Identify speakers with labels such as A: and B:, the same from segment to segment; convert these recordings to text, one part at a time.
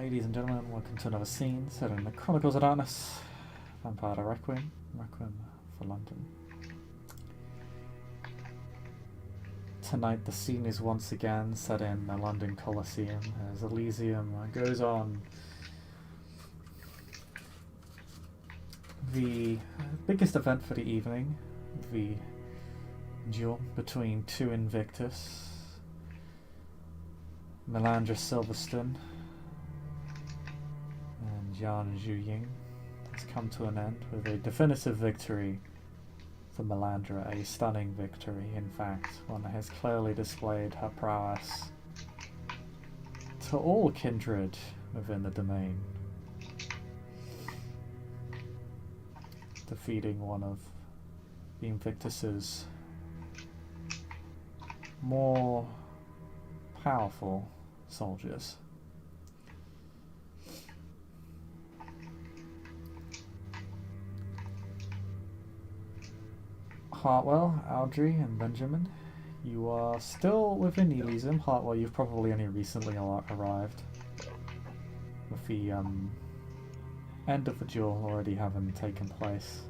A: Ladies and gentlemen, welcome to another scene set in the Chronicles of Darkness, Vampire Requiem, Requiem for London. Tonight the scene is once again set in the London Coliseum as Elysium goes on. The biggest event for the evening, the duel between two Invictus, Melandra Silverstone and Yan Zhuying, has come to an end with a definitive victory for Melandra, a stunning victory, in fact, one that has clearly displayed her prowess to all kindred within the domain, defeating one of the Invictus's more powerful soldiers. Hartwell, Audrey, and Benjamin, you are still within Elysium. Hartwell, you've probably only recently arrived, with the end of the duel already having taken place.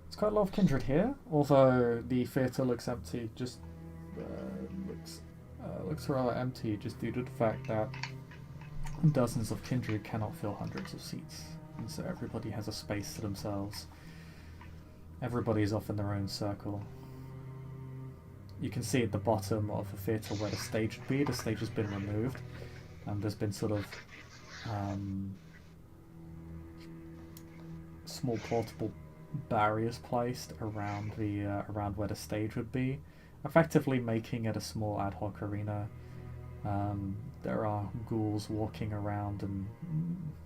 A: It's quite a lot of kindred here, although the theatre looks empty. Just looks rather empty, just due to the fact that dozens of kindred cannot fill hundreds of seats, and so everybody has a space to themselves. Everybody is off in their own circle. You can see at the bottom of the theatre where the stage would be. The stage has been removed, and there's been sort of small portable barriers placed around the around where the stage would be, effectively making it a small ad hoc arena. There are ghouls walking around, and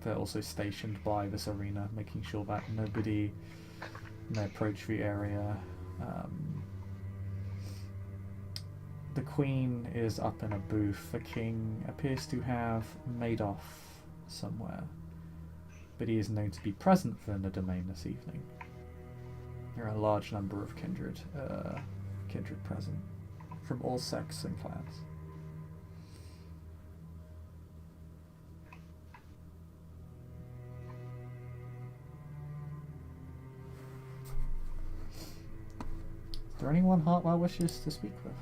A: they're also stationed by this arena, making sure that nobody may approach the area. The Queen is up in a booth. The King appears to have made off somewhere, but he is known to be present within the domain this evening. There are a large number of kindred present, from all sects and clans. Is there anyone Hartwell wishes to speak with?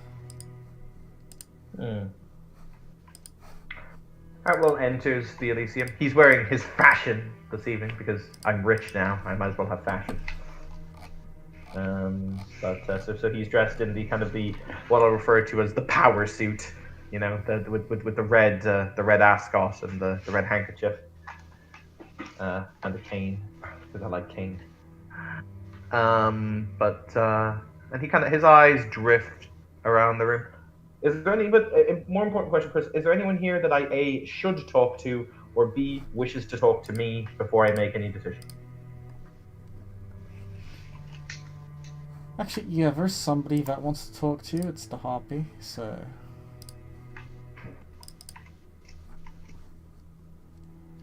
B: Hartwell enters the Elysium. He's wearing his fashion this evening because I'm rich now. I might as well have fashion. So he's dressed in the what I'll refer to as the power suit, with the red ascot and the red handkerchief, and the cane, because I like cane. And his eyes drift around the room. Is there any? But a more important question, Chris: is there anyone here that I A, should talk to, or B, wishes to talk to me before I make any decision?
A: Actually, yeah, there's somebody that wants to talk to you. It's the Harpy, so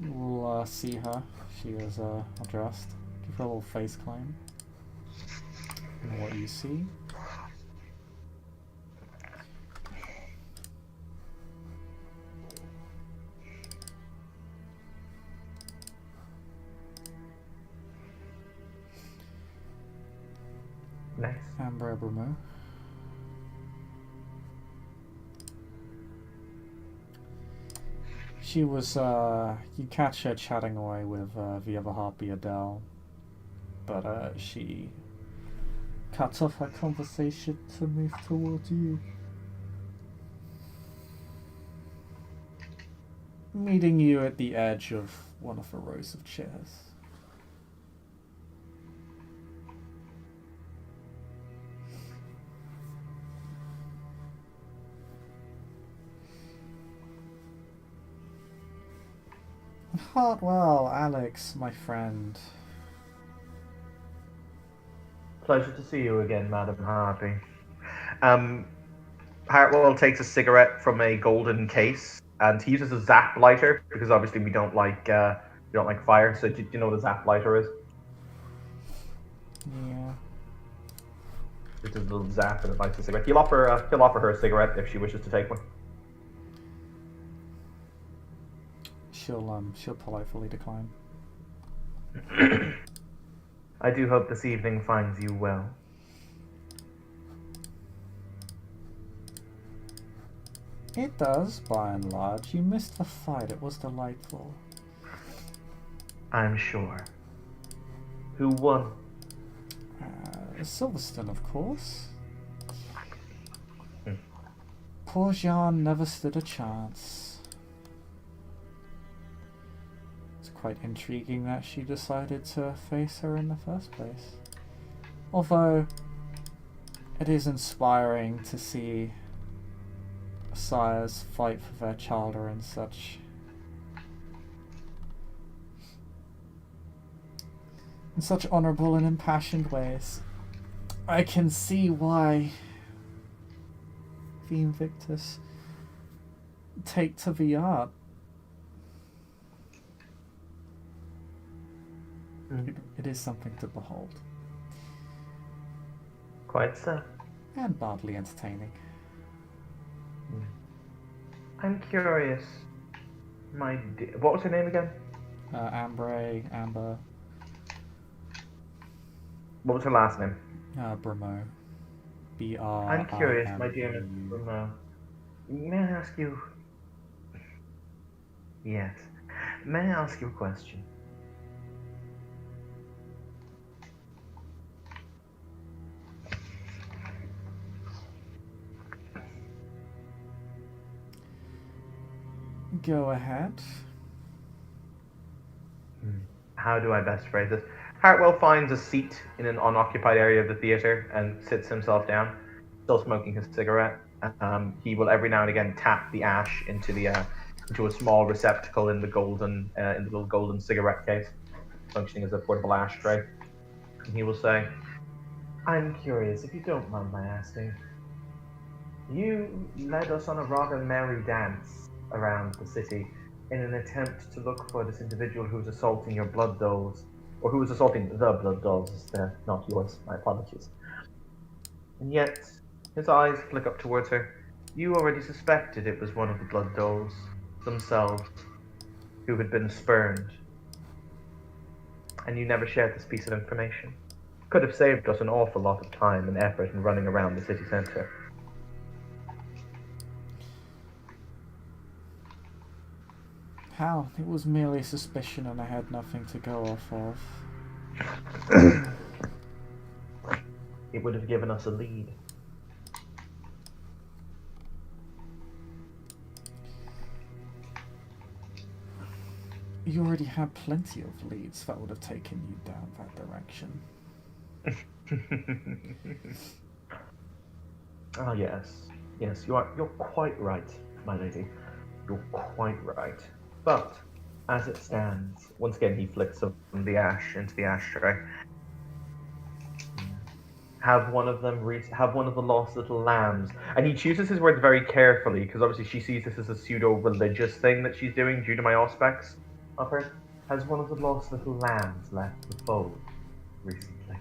A: you'll see her. She is addressed. Give her a little face claim. And what you see.
B: Nice.
A: Amber Abramo. She was, you catch her chatting away with the other Harpy, Adele, but she cuts off her conversation to move towards you, meeting you at the edge of one of the rows of chairs. Hartwell, Alex, my friend.
B: Pleasure to see you again, Madam Harpy. Hartwell takes a cigarette from a golden case, and he uses a zap lighter because obviously we don't like fire. So do you know what a zap lighter is?
A: Yeah.
B: Just a little zap and lights a cigarette. He'll offer her a cigarette if she wishes to take one.
A: She'll politely decline.
B: I do hope this evening finds you well.
A: It does, by and large. You missed the fight. It was delightful.
B: I'm sure. Who won?
A: Silverstone, of course.
B: Hmm.
A: Poor Jean never stood a chance. It's quite intriguing that she decided to face her in the first place. Although, it is inspiring to see sires fight for their children in such honourable and impassioned ways. I can see why the Invictus take to the art. It is something to behold.
B: Quite so.
A: And mildly entertaining.
B: I'm curious, my dear. What was her name again?
A: Amber.
B: What was her last name?
A: Brimo. B-R.
B: I'm curious, my dear Miss Brimo. May I ask you? Yes. May I ask you a question?
A: Go ahead.
B: How do I best phrase this? Hartwell finds a seat in an unoccupied area of the theater and sits himself down, still smoking his cigarette. He will every now and again tap the ash into a small receptacle in the little golden cigarette case, functioning as a portable ashtray. And he will say, "I'm curious, if you don't mind my asking. You led us on a rather merry dance around the city in an attempt to look for this individual who was assaulting your blood dolls, or who was assaulting the blood dolls, not yours, my apologies. And yet, his eyes flick up towards her. You already suspected it was one of the blood dolls themselves who had been spurned. And you never shared this piece of information. Could have saved us an awful lot of time and effort in running around the city center."
A: How? It was merely suspicion and I had nothing to go off of.
B: It would have given us a lead.
A: You already had plenty of leads that would have taken you down that direction.
B: Ah, yes. Yes, you're quite right, my lady. You're quite right. But, as it stands, once again he flicks some of the ash into the ashtray. Have one of the lost little lambs. And he chooses his words very carefully, because obviously she sees this as a pseudo-religious thing that she's doing due to my aspects of her. Has one of the lost little lambs left the fold recently?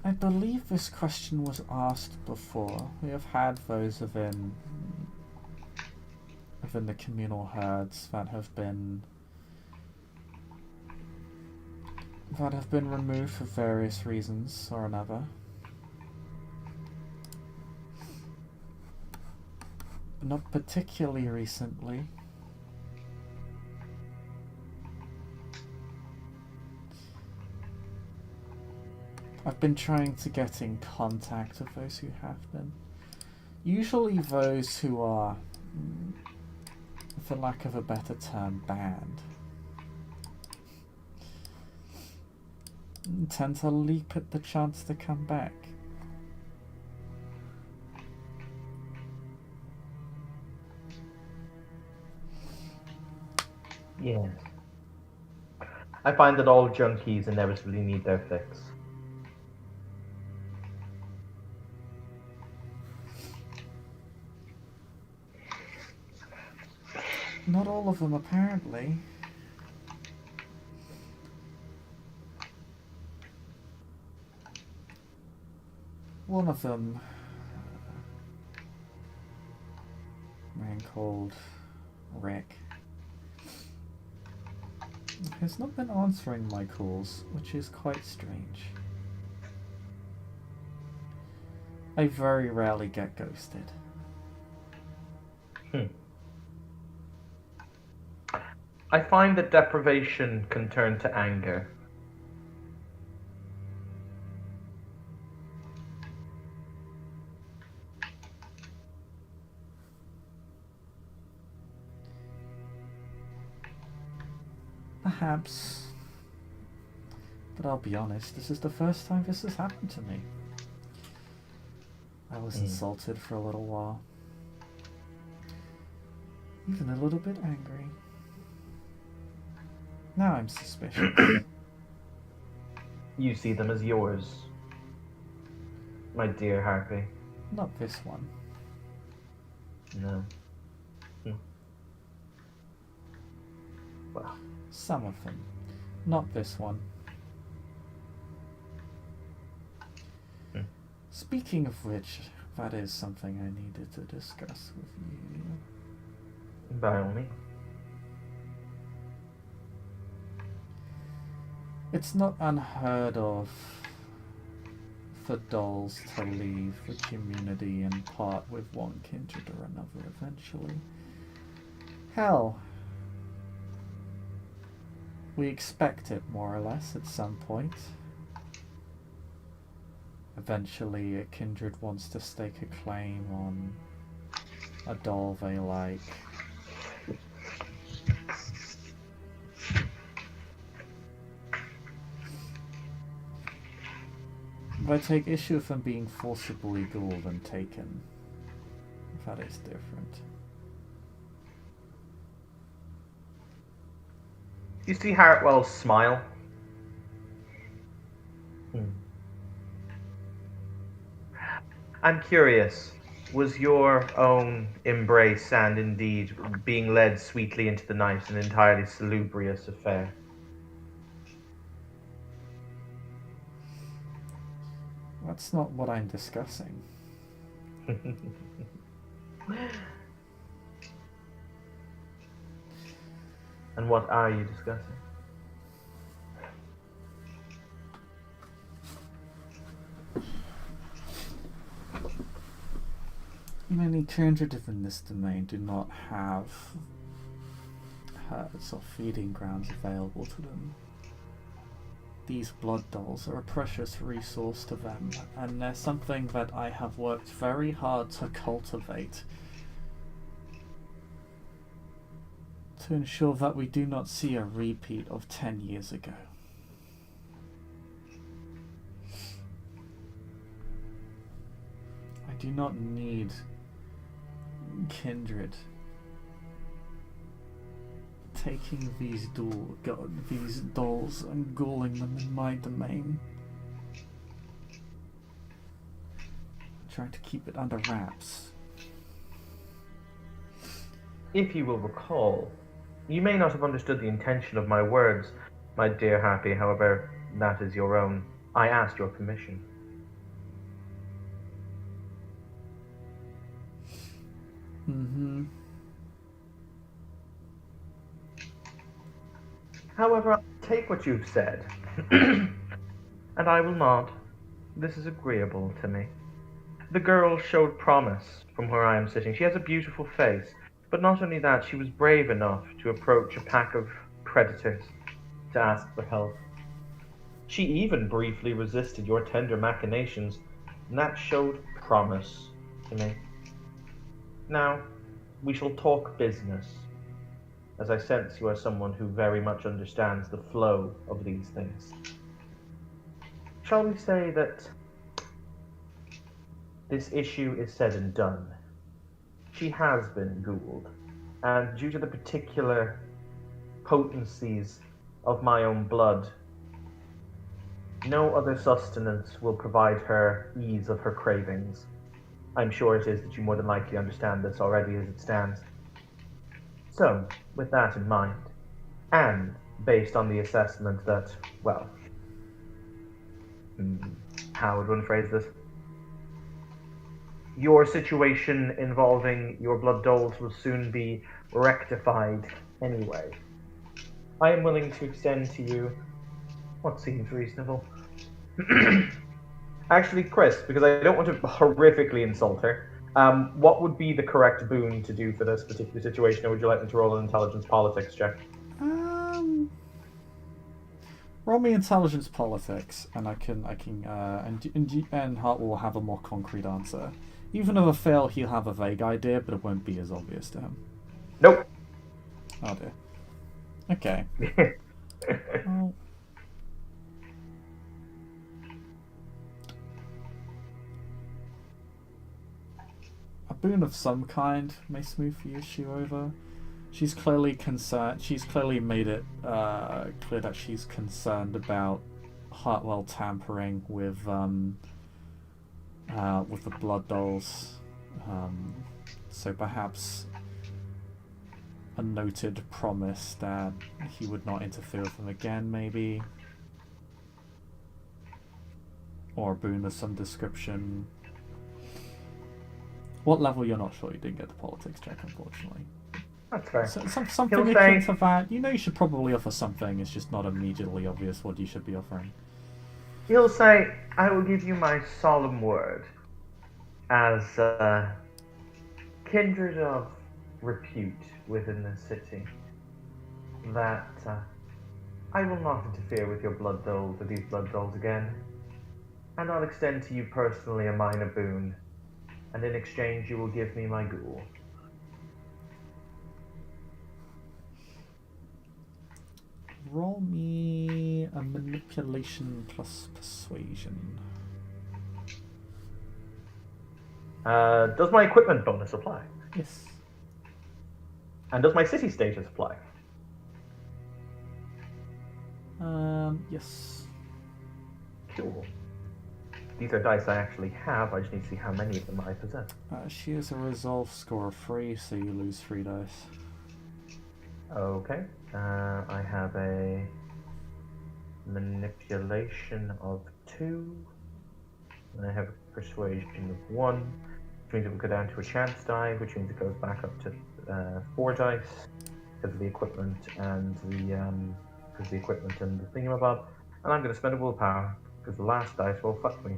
A: I believe this question was asked before. We have had those within the communal herds that have been removed for various reasons or another. Not particularly recently. I've been trying to get in contact with those who have been. Usually those who are, for lack of a better term, banned, tend to leap at the chance to come back.
B: Yes. I find that all junkies inevitably need their fix.
A: Not all of them, apparently. One of them, a man called Rick, has not been answering my calls, which is quite strange. I very rarely get ghosted.
B: I find that deprivation can turn to anger.
A: Perhaps. But I'll be honest, this is the first time this has happened to me. I was insulted for a little while. Even a little bit angry. Now I'm suspicious.
B: You see them as yours, my dear Harpy.
A: Not this one.
B: No. Well.
A: Some of them. Not this one. Speaking of which, that is something I needed to discuss with you.
B: By all means.
A: It's not unheard of for dolls to leave the community and part with one kindred or another eventually. Hell, we expect it more or less at some point. Eventually a kindred wants to stake a claim on a doll they like. They take issue with them being forcibly ghouled and taken. That is different.
B: You see Hartwell's smile? I'm curious, was your own embrace and indeed being led sweetly into the night an entirely salubrious affair?
A: That's not what I'm discussing.
B: And what are you discussing?
A: Many kindred in this domain do not have herds or feeding grounds available to them. These blood dolls are a precious resource to them, and they're something that I have worked very hard to cultivate to ensure that we do not see a repeat of 10 years ago. I do not need kindred taking these dolls and ghouling them in my domain. Trying to keep it under wraps.
B: If you will recall, you may not have understood the intention of my words, my dear Happy, however, that is your own. I asked your permission.
A: Mm-hmm.
B: However, I'll take what you've said, and I will not. This is agreeable to me. The girl showed promise from where I am sitting. She has a beautiful face, but not only that, she was brave enough to approach a pack of predators to ask for help. She even briefly resisted your tender machinations, and that showed promise to me. Now, we shall talk business, as I sense you are someone who very much understands the flow of these things. Shall we say that this issue is said and done? She has been ghouled, and due to the particular potencies of my own blood, no other sustenance will provide her ease of her cravings. I'm sure it is that you more than likely understand this already as it stands. So, with that in mind, and based on the assessment that, well, how would one phrase this? your situation involving your blood doles will soon be rectified anyway. I am willing to extend to you what seems reasonable. Actually, Chris, because I don't want to horrifically insult her, what would be the correct boon to do for this particular situation, or would you like me to roll an intelligence politics check?
A: Roll me intelligence politics, and and Hart will have a more concrete answer. Even if I fail, he'll have a vague idea, but it won't be as obvious to him.
B: Nope.
A: Oh dear. Okay. Well, a boon of some kind may smooth the issue over. She's clearly concerned. She's clearly made it clear that she's concerned about Hartwell tampering with the blood dolls. So perhaps a noted promise that he would not interfere with them again, maybe, or a boon of some description. What level you're not sure. You didn't get the politics check, unfortunately.
B: That's fair.
A: So, something akin to that. You know you should probably offer something. It's just not immediately obvious what you should be offering.
B: He'll say, I will give you my solemn word as kindred of repute within the city that I will not interfere with your blood doles or these blood doles again, and I'll extend to you personally a minor boon, and in exchange you will give me my ghoul.
A: Roll me a manipulation plus persuasion.
B: Does my equipment bonus apply?
A: Yes.
B: And does my city status apply?
A: Yes.
B: Cool. These are dice I actually have. I just need to see how many of them I possess.
A: She has a resolve score of 3, so you lose 3 dice.
B: Okay. I have a manipulation of 2. And I have a persuasion of 1. Which means it would go down to a chance die, which means it goes back up to 4 dice because of the equipment and the thingamabob. And I'm going to spend a willpower because the last dice will fuck me.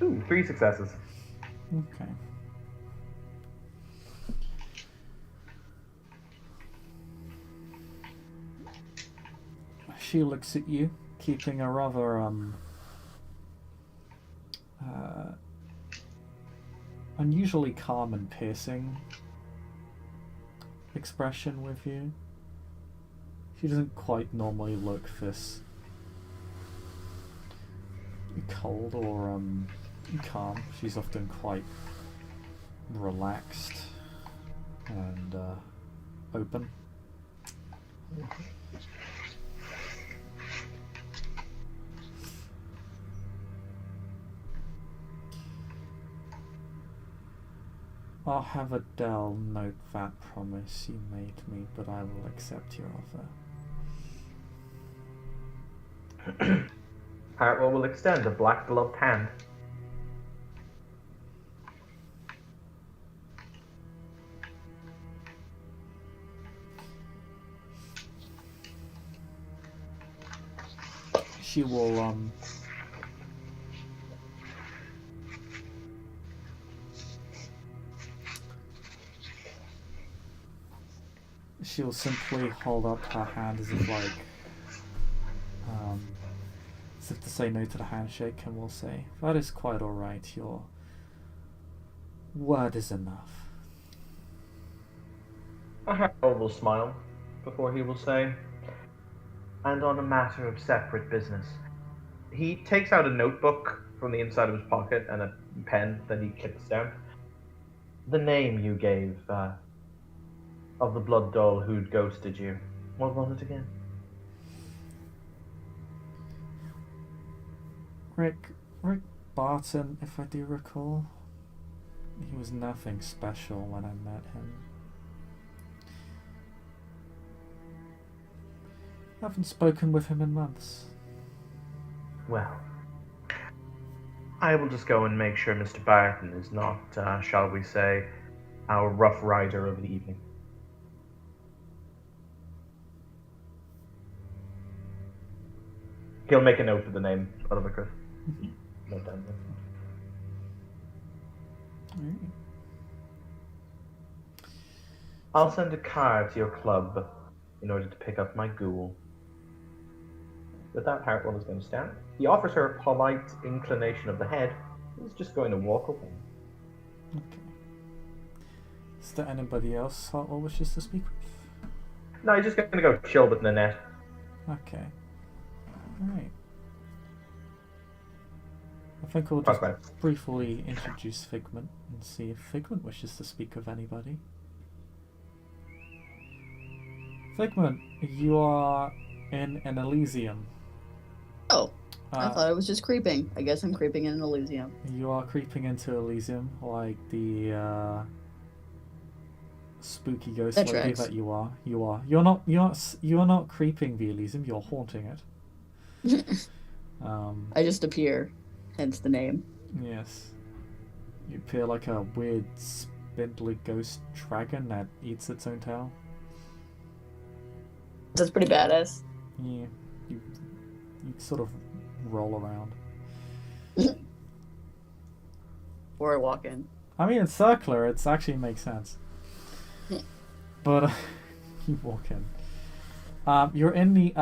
B: Ooh, 3 successes.
A: Okay. She looks at you, keeping a rather unusually calm and piercing expression with you. She doesn't quite normally look this cold or calm. She's often quite relaxed and open. I'll have Adele note that promise you made me, but I will accept your offer.
B: Hartwell will extend a black gloved hand.
A: She will she'll simply hold up her hand as if like as if to say no to the handshake, and will say, "That is quite alright, your word is enough."
B: Hartwell will smile before he will say, and on a matter of separate business. He takes out a notebook from the inside of his pocket and a pen that he clips down. The name you gave of the blood doll who'd ghosted you. What was it again?
A: Rick Barton, if I do recall. He was nothing special when I met him. I haven't spoken with him in months.
B: Well, I will just go and make sure Mr. Barton is not, shall we say, our rough rider of the evening. He'll make a note of the name, Oliver Chris. Note down there.
A: Alright.
B: I'll send a card to your club in order to pick up my ghoul. With that, Hartwell is going to stand. He offers her a polite inclination of the head. He's just going to walk away.
A: Okay. Is there anybody else Hartwell wishes to speak with?
B: No, he's just going to go chill with Nanette.
A: Okay. Alright. I think we'll just briefly introduce Figment and see if Figment wishes to speak with anybody. Figment, you are in an Elysium.
C: Oh, I thought I was just creeping. I guess I'm creeping in an Elysium.
A: You are creeping into Elysium like the spooky ghost
C: That
A: lady
C: tracks.
A: that you are. You are. You are not creeping the Elysium. You're haunting it.
C: I just appear, hence the name.
A: Yes. You appear like a weird, spindly ghost dragon that eats its own tail.
C: That's pretty badass.
A: Yeah. You sort of roll around.
C: Or I walk in.
A: I mean, it's circular. It actually makes sense. But you walk in. You're in the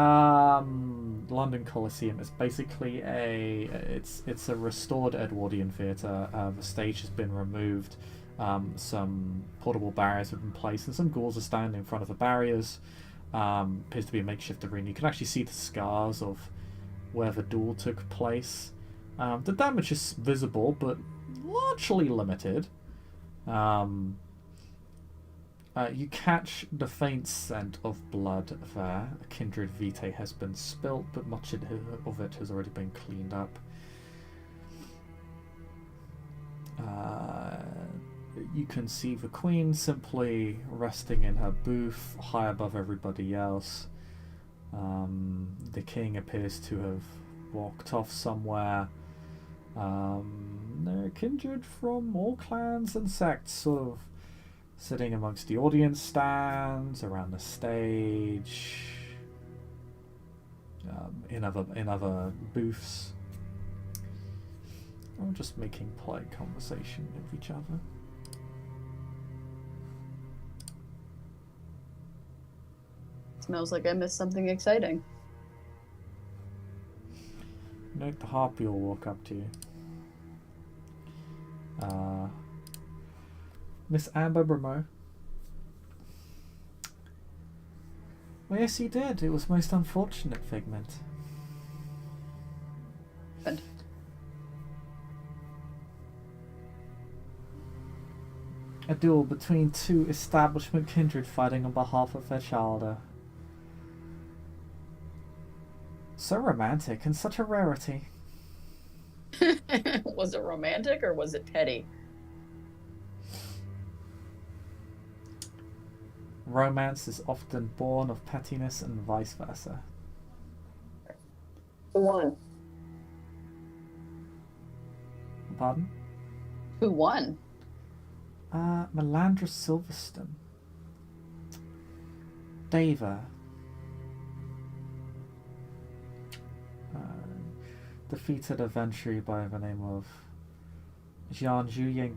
A: London Coliseum. It's basically it's a restored Edwardian theatre. The stage has been removed. Some portable barriers have been placed, and some ghouls are standing in front of the barriers. Appears to be a makeshift arena. You can actually see the scars of where the duel took place. The damage is visible, but largely limited. You catch the faint scent of blood there. A kindred vitae has been spilt, but much of it has already been cleaned up. You can see the queen simply resting in her booth, high above everybody else. The king appears to have walked off somewhere. There are kindred from all clans and sects sort of sitting amongst the audience stands, around the stage, in other booths, or just making polite conversation with each other.
C: Smells like I missed something exciting.
A: Note the harpy will walk up to you. Miss Amber Bremo. Well, yes, you did. It was most unfortunate, Figment.
C: Good.
A: A duel between two establishment kindred fighting on behalf of their childer. So romantic and such a rarity.
C: Was it romantic or was it petty?
A: Romance is often born of pettiness and vice versa.
C: Who won?
A: Pardon?
C: Who won?
A: Melandra Silverstone. Dava. Defeated a Venturi by the name of Jian Zhuying.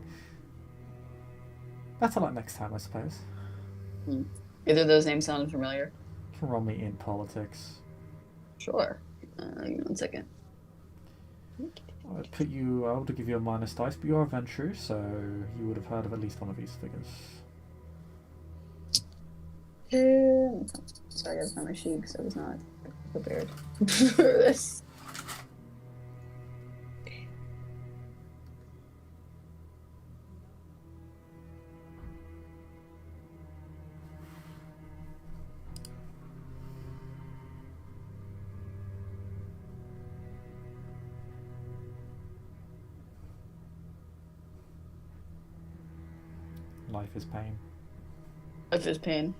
A: Better luck next time, I suppose.
C: Either of those names sound familiar.
A: You can roll me in politics.
C: Sure. Give me 1 second.
A: I would to give you a minus dice, but you're a Venturi, so you would have heard of at least one of these figures.
C: Sorry, I was on my sheet because I was not prepared for this.
A: Life is pain.
C: Life is pain.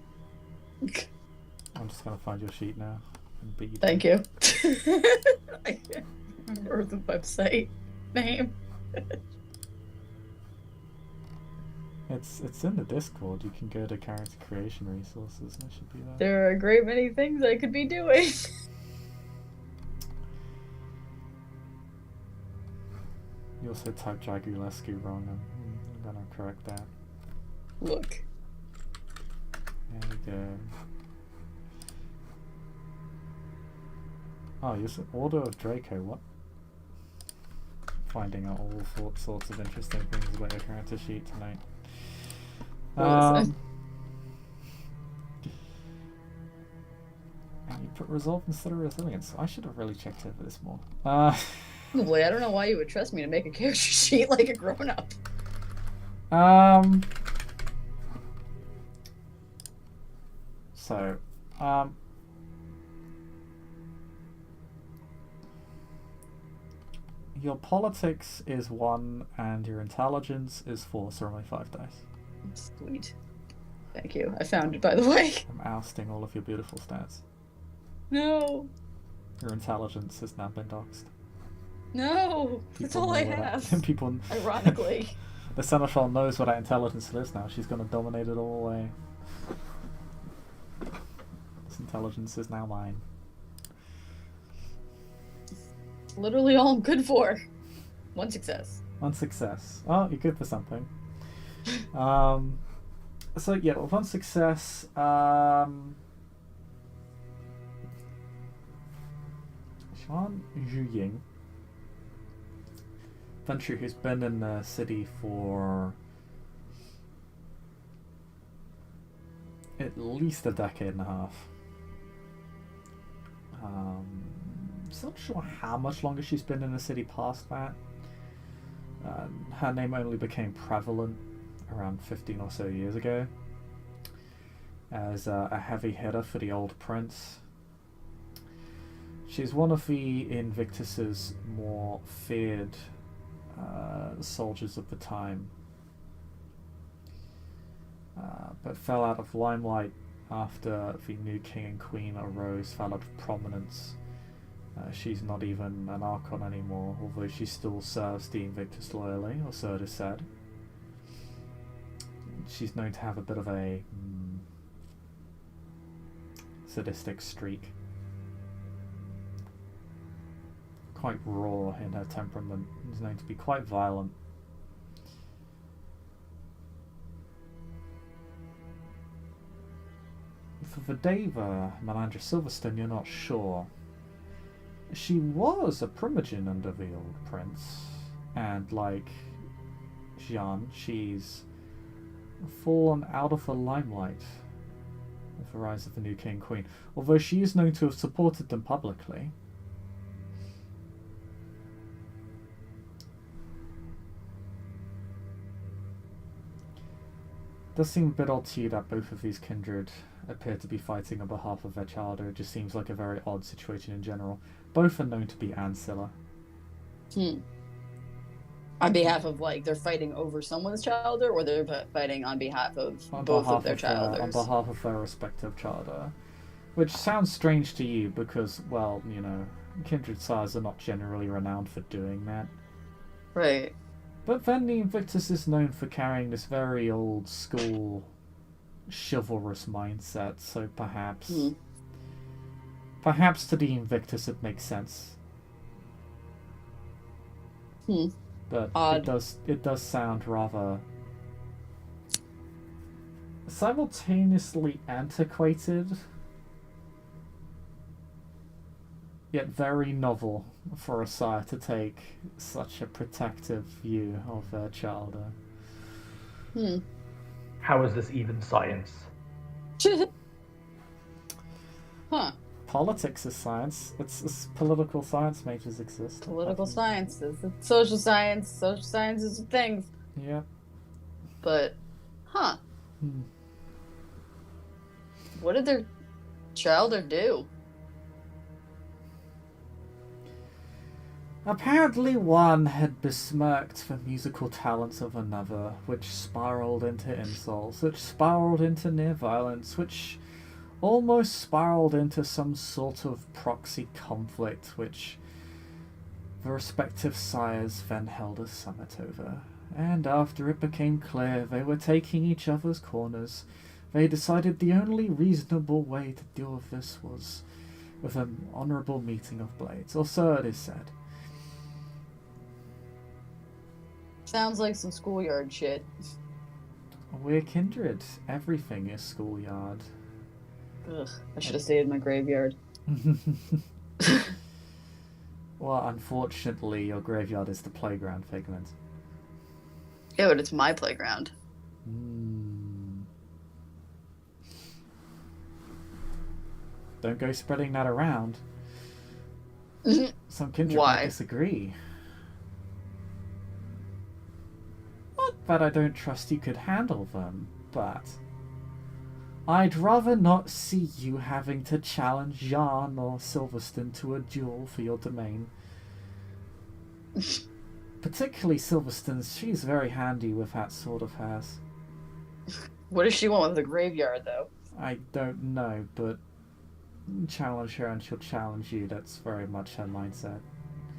A: I'm just going to find your sheet now and beat you.
C: Thank you. I can't remember the website. name.
A: It's in the Discord. You can go to character creation resources and it should be there.
C: There are a great many things I could be doing.
A: You also typed Jagulescu wrong. I'm gonna correct that.
C: Look.
A: There we go. Oh, you said Order of Draco. What? Finding out all sorts of interesting things about your character sheet tonight. And you put resolve instead of resilience. I should have really checked over this more.
C: Probably. I don't know why you would trust me to make a character sheet like a grown-up.
A: So, your politics is 1 and your intelligence is 4, so only 5 dice.
C: Sweet. Thank you. I found it, by the way.
A: I'm ousting all of your beautiful stats.
C: No.
A: Your intelligence has now been doxed.
C: No. That's all I have.
A: People.
C: Ironically.
A: The Seneschal knows what our intelligence is now. She's going to dominate it all away. This intelligence is now mine.
C: Literally all I'm good for. 1 success.
A: 1 success. Oh, you're good for something. So yeah, with 1 success, Xuan Zhuying, Venture, who's been in the city for at least a decade and a half. I'm not sure how much longer she's been in the city past that. Her name only became prevalent around 15 or so years ago as a heavy hitter for the old prince. She's one of the Invictus's more feared soldiers of the time, but fell out of limelight after the new king and queen arose, fell out of prominence. She's not even an Archon anymore, although she still serves the Invictus loyally, or so it is said. She's known to have a bit of a sadistic streak. Quite raw in her temperament. Is known to be quite violent. For Vidava, Melandra Silverstone, you're not sure. She was a primogen under the old prince, and like Xian, she's fallen out of the limelight with the rise of the new king and queen, although she is known to have supported them publicly. It does seem a bit odd to you that both of these kindred appear to be fighting on behalf of their child. It just seems like a very odd situation in general. Both are known to be ancilla.
C: On behalf of, like, they're fighting over someone's childer, or they're fighting on behalf of both of their childers?
A: On behalf of their respective childer. Which sounds strange to you because, well, you know, kindred sires are not generally renowned for doing that.
C: Right.
A: But then the Invictus is known for carrying this very old school chivalrous mindset, so perhaps perhaps to the Invictus it makes sense. But
C: Odd.
A: it does sound rather simultaneously antiquated yet very novel for a sire to take such a protective view of their childer.
B: How is this even science?
C: Huh.
A: Politics is science. It's political science majors exist.
C: Political science is social science. Social science is things.
A: Yeah.
C: But, what did their childer do?
A: Apparently one had besmirked the musical talents of another, which spiraled into insults, which spiraled into near violence, which almost spiraled into some sort of proxy conflict, which The respective sires then held a summit over, and after it became clear they were taking each other's corners, they decided the only reasonable way to deal with this was with an honourable meeting of blades, or so it is said.
C: Sounds like some schoolyard shit.
A: We're kindred. Everything is schoolyard.
C: Ugh, I should have stayed in my graveyard.
A: Well, unfortunately, your graveyard is the playground, Figment.
C: Yeah, but it's my playground.
A: Don't go spreading that around. Some kindred might disagree. Not that I don't trust you could handle them, but I'd rather not see you having to challenge Jan or Silverstone to a duel for your domain. Particularly Silverstone, she's very handy with that sort of hers.
C: What does she want with the graveyard, though?
A: I don't know, but challenge her and she'll challenge you. That's very much her mindset.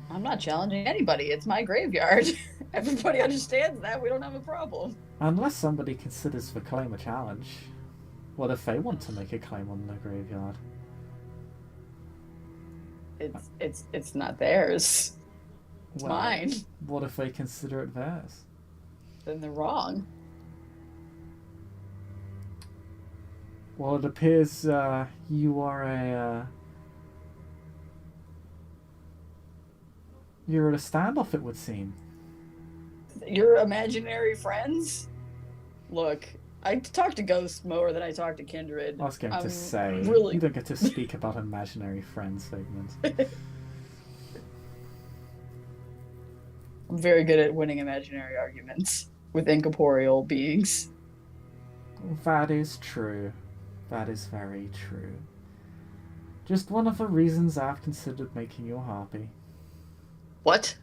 C: I'm not challenging anybody. It's my graveyard. Everybody understands that. We don't have a problem.
A: Unless somebody considers the claim a challenge. What if they want to make a claim on the graveyard?
C: It's not theirs. It's mine.
A: What if they consider it theirs?
C: Then they're wrong.
A: Well, it appears you are you're at a standoff, it would seem.
C: Your imaginary friends? Look, I talk to ghosts more than I talk to kindred.
A: I was going to say,
C: really...
A: you don't get to speak about imaginary friends, Figment.
C: I'm very good at winning imaginary arguments with incorporeal beings.
A: That is true. That is very true. Just one of the reasons I've considered making you a harpy.
C: What?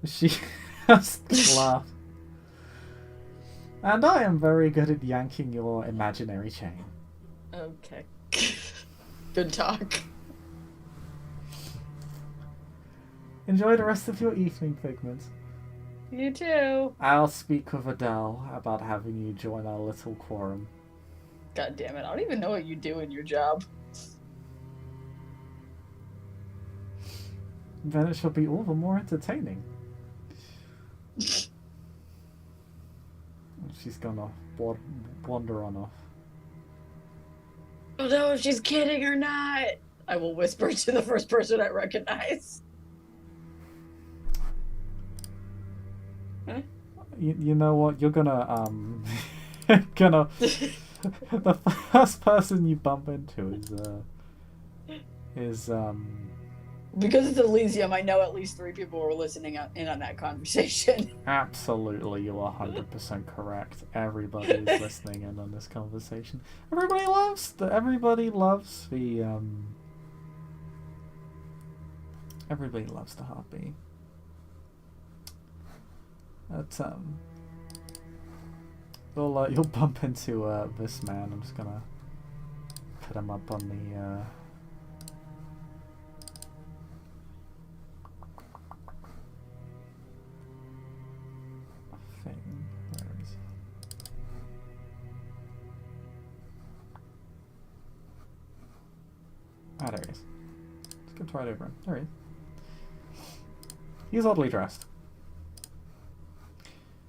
A: She just laughed. And I am very good at yanking your imaginary chain.
C: Okay. Good talk.
A: Enjoy the rest of your evening, Figment.
C: You too.
A: I'll speak with Adele about having you join our little quorum.
C: God damn it, I don't even know what you do in your job.
A: Then it shall be all the more entertaining. She's gonna wander on off.
C: I don't know if she's kidding or not. I will whisper to the first person I recognize. Huh?
A: You know what? You're gonna gonna the first person you bump into is
C: because it's Elysium, I know at least 3 people were listening in on that conversation.
A: Absolutely, you're 100% correct. Everybody is listening in on this conversation. Everybody loves the harpy. But you'll bump into this man. I'm just gonna put him up on the thing. Where is he? Ah, there he is. Let's go right over him. There he is. He's oddly dressed.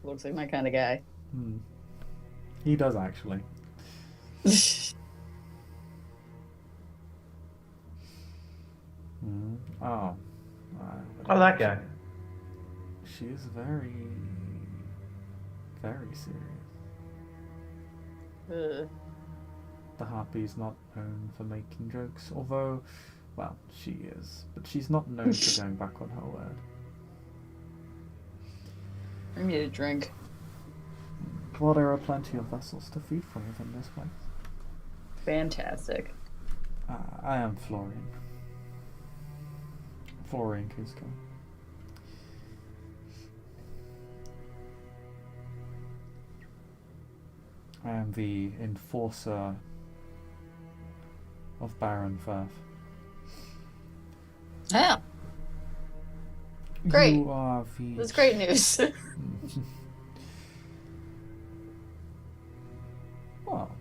C: Looks like my kind of guy.
A: He does, actually. Oh.
B: Oh, that guy.
A: She is very, very serious. The harpy's not known for making jokes, although, well, she is. But she's not known for going back on her word.
C: I need a drink.
A: Well, there are plenty of vessels to feed from within this place.
C: Fantastic.
A: I am Florian. Florian Cusco. I am the enforcer of Baron Firth.
C: Ah. Great.
A: You are the...
C: That's great news.
A: Well,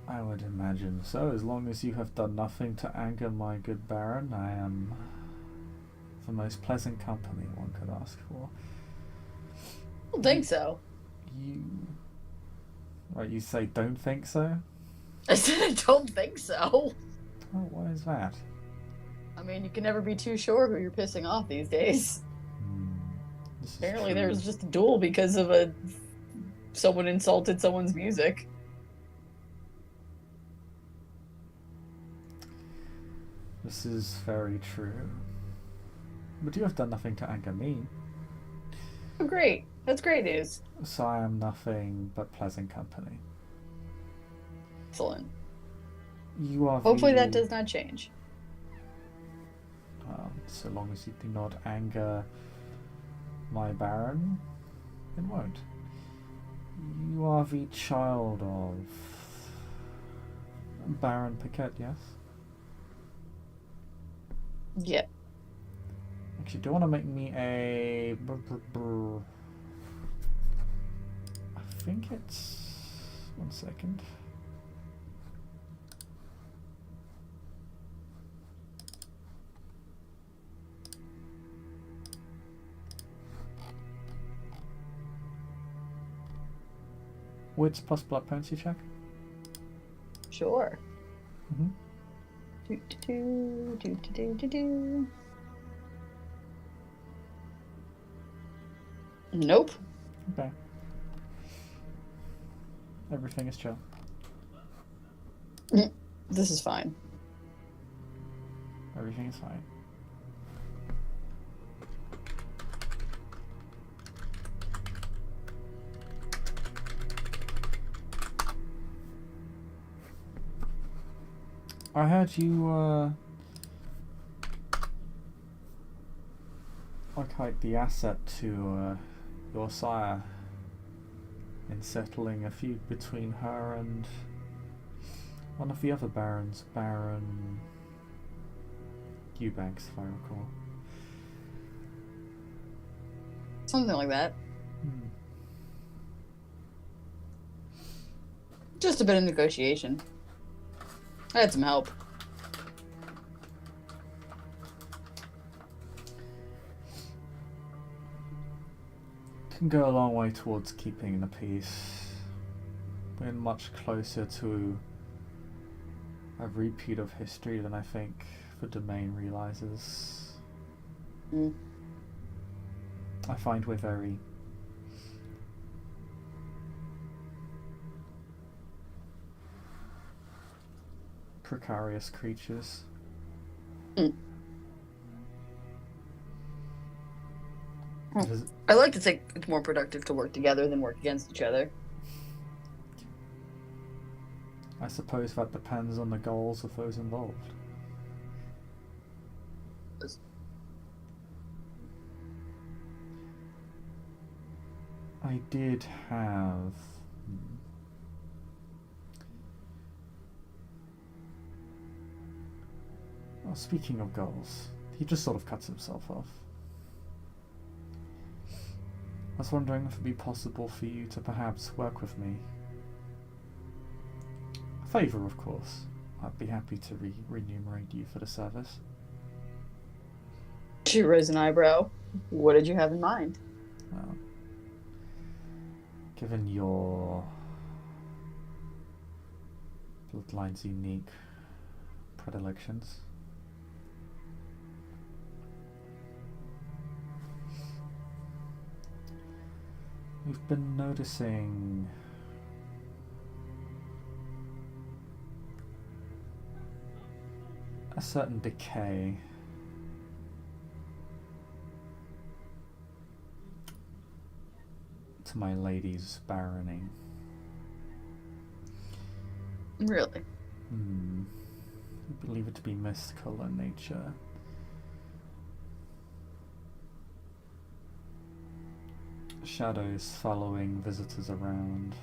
A: I would imagine so. As long as you have done nothing to anger my good Baron, I am the most pleasant company one could ask for.
C: I don't think so.
A: You... Right, you say don't think so?
C: I said I don't think so.
A: Oh, why is that?
C: I mean, you can never be too sure who you're pissing off these days.
A: This is
C: Apparently,
A: true.
C: there was just a duel because of someone insulted someone's music.
A: This is very true. But you have done nothing to anger me,
C: Oh, great. That's great news.
A: so I am nothing but pleasant company.
C: Excellent.
A: You are
C: Hopefully
A: the...
C: that does not change.
A: So long as you do not anger my Baron, it won't. You are the child of Baron Piquet, yes?
C: Yeah.
A: Actually, do you want to make me a... I think it's... 1 second. Wits plus blood potency check?
C: Sure.
A: Mm-hmm.
C: Do. Nope.
A: Okay. Everything is chill.
C: This is fine.
A: Everything is fine. I heard you, like the asset to, your sire in settling a feud between her and one of the other barons, Baron Eubanks, if I recall.
C: Something like that. Just a bit of negotiation. I had some help.
A: Can go a long way towards keeping the peace. We're much closer to a repeat of history than I think the domain realizes. I find we're very precarious creatures.
C: I like to think it's more productive to work together than work against each other.
A: I suppose that depends on the goals of those involved. I did have... Well, speaking of goals, he just sort of cuts himself off. I was wondering if it would be possible for you to perhaps work with me. A favour, of course. I'd be happy to remunerate you for the service.
C: She raised an eyebrow. What did you have in mind?
A: Well, given your bloodline's unique predilections, we've been noticing a certain decay to my lady's baroning.
C: Really?
A: I believe it to be mystical in nature. Shadows following visitors around.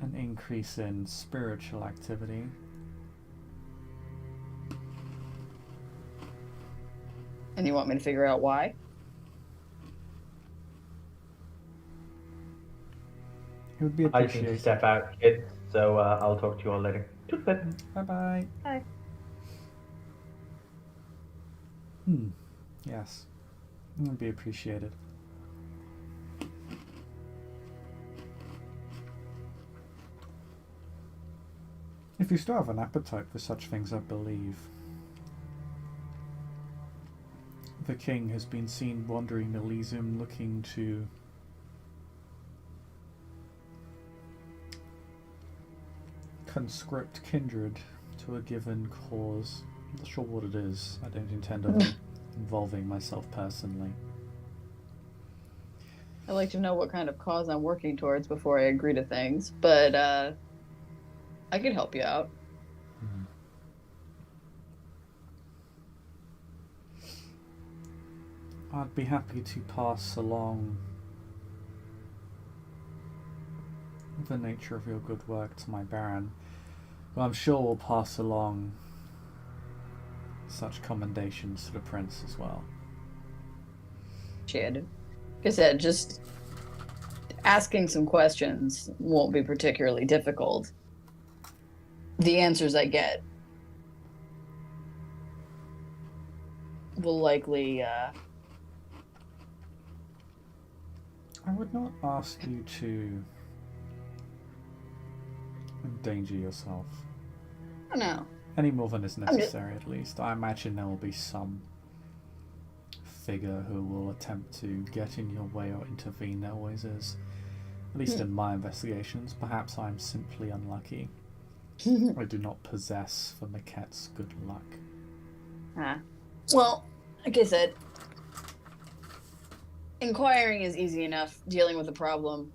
A: An increase in spiritual activity.
C: And you want me to figure out why?
A: It would be
B: I just need to
A: appreciated.
B: step out, kid. So I'll talk to you all later.
A: Bye bye.
C: Bye.
A: Yes. It would be appreciated. If you still have an appetite for such things, I believe. The king has been seen wandering Elysium looking to conscript kindred to a given cause. I'm not sure what it is. I don't intend on involving myself personally.
C: I like to know what kind of cause I'm working towards before I agree to things, but I could help you out.
A: I'd be happy to pass along the nature of your good work to my Baron, but I'm sure we'll pass along such commendations to the Prince as well.
C: Like I said, just asking some questions won't be particularly difficult. The answers I get will likely
A: I would not ask you to endanger yourself.
C: I don't know.
A: Any more than is necessary, at least. I imagine there will be some figure who will attempt to get in your way or intervene. There always is. At least in my investigations. Perhaps I'm simply unlucky. I do not possess the Maquette's good luck.
C: Well, like I said, inquiring is easy enough. Dealing with a problem,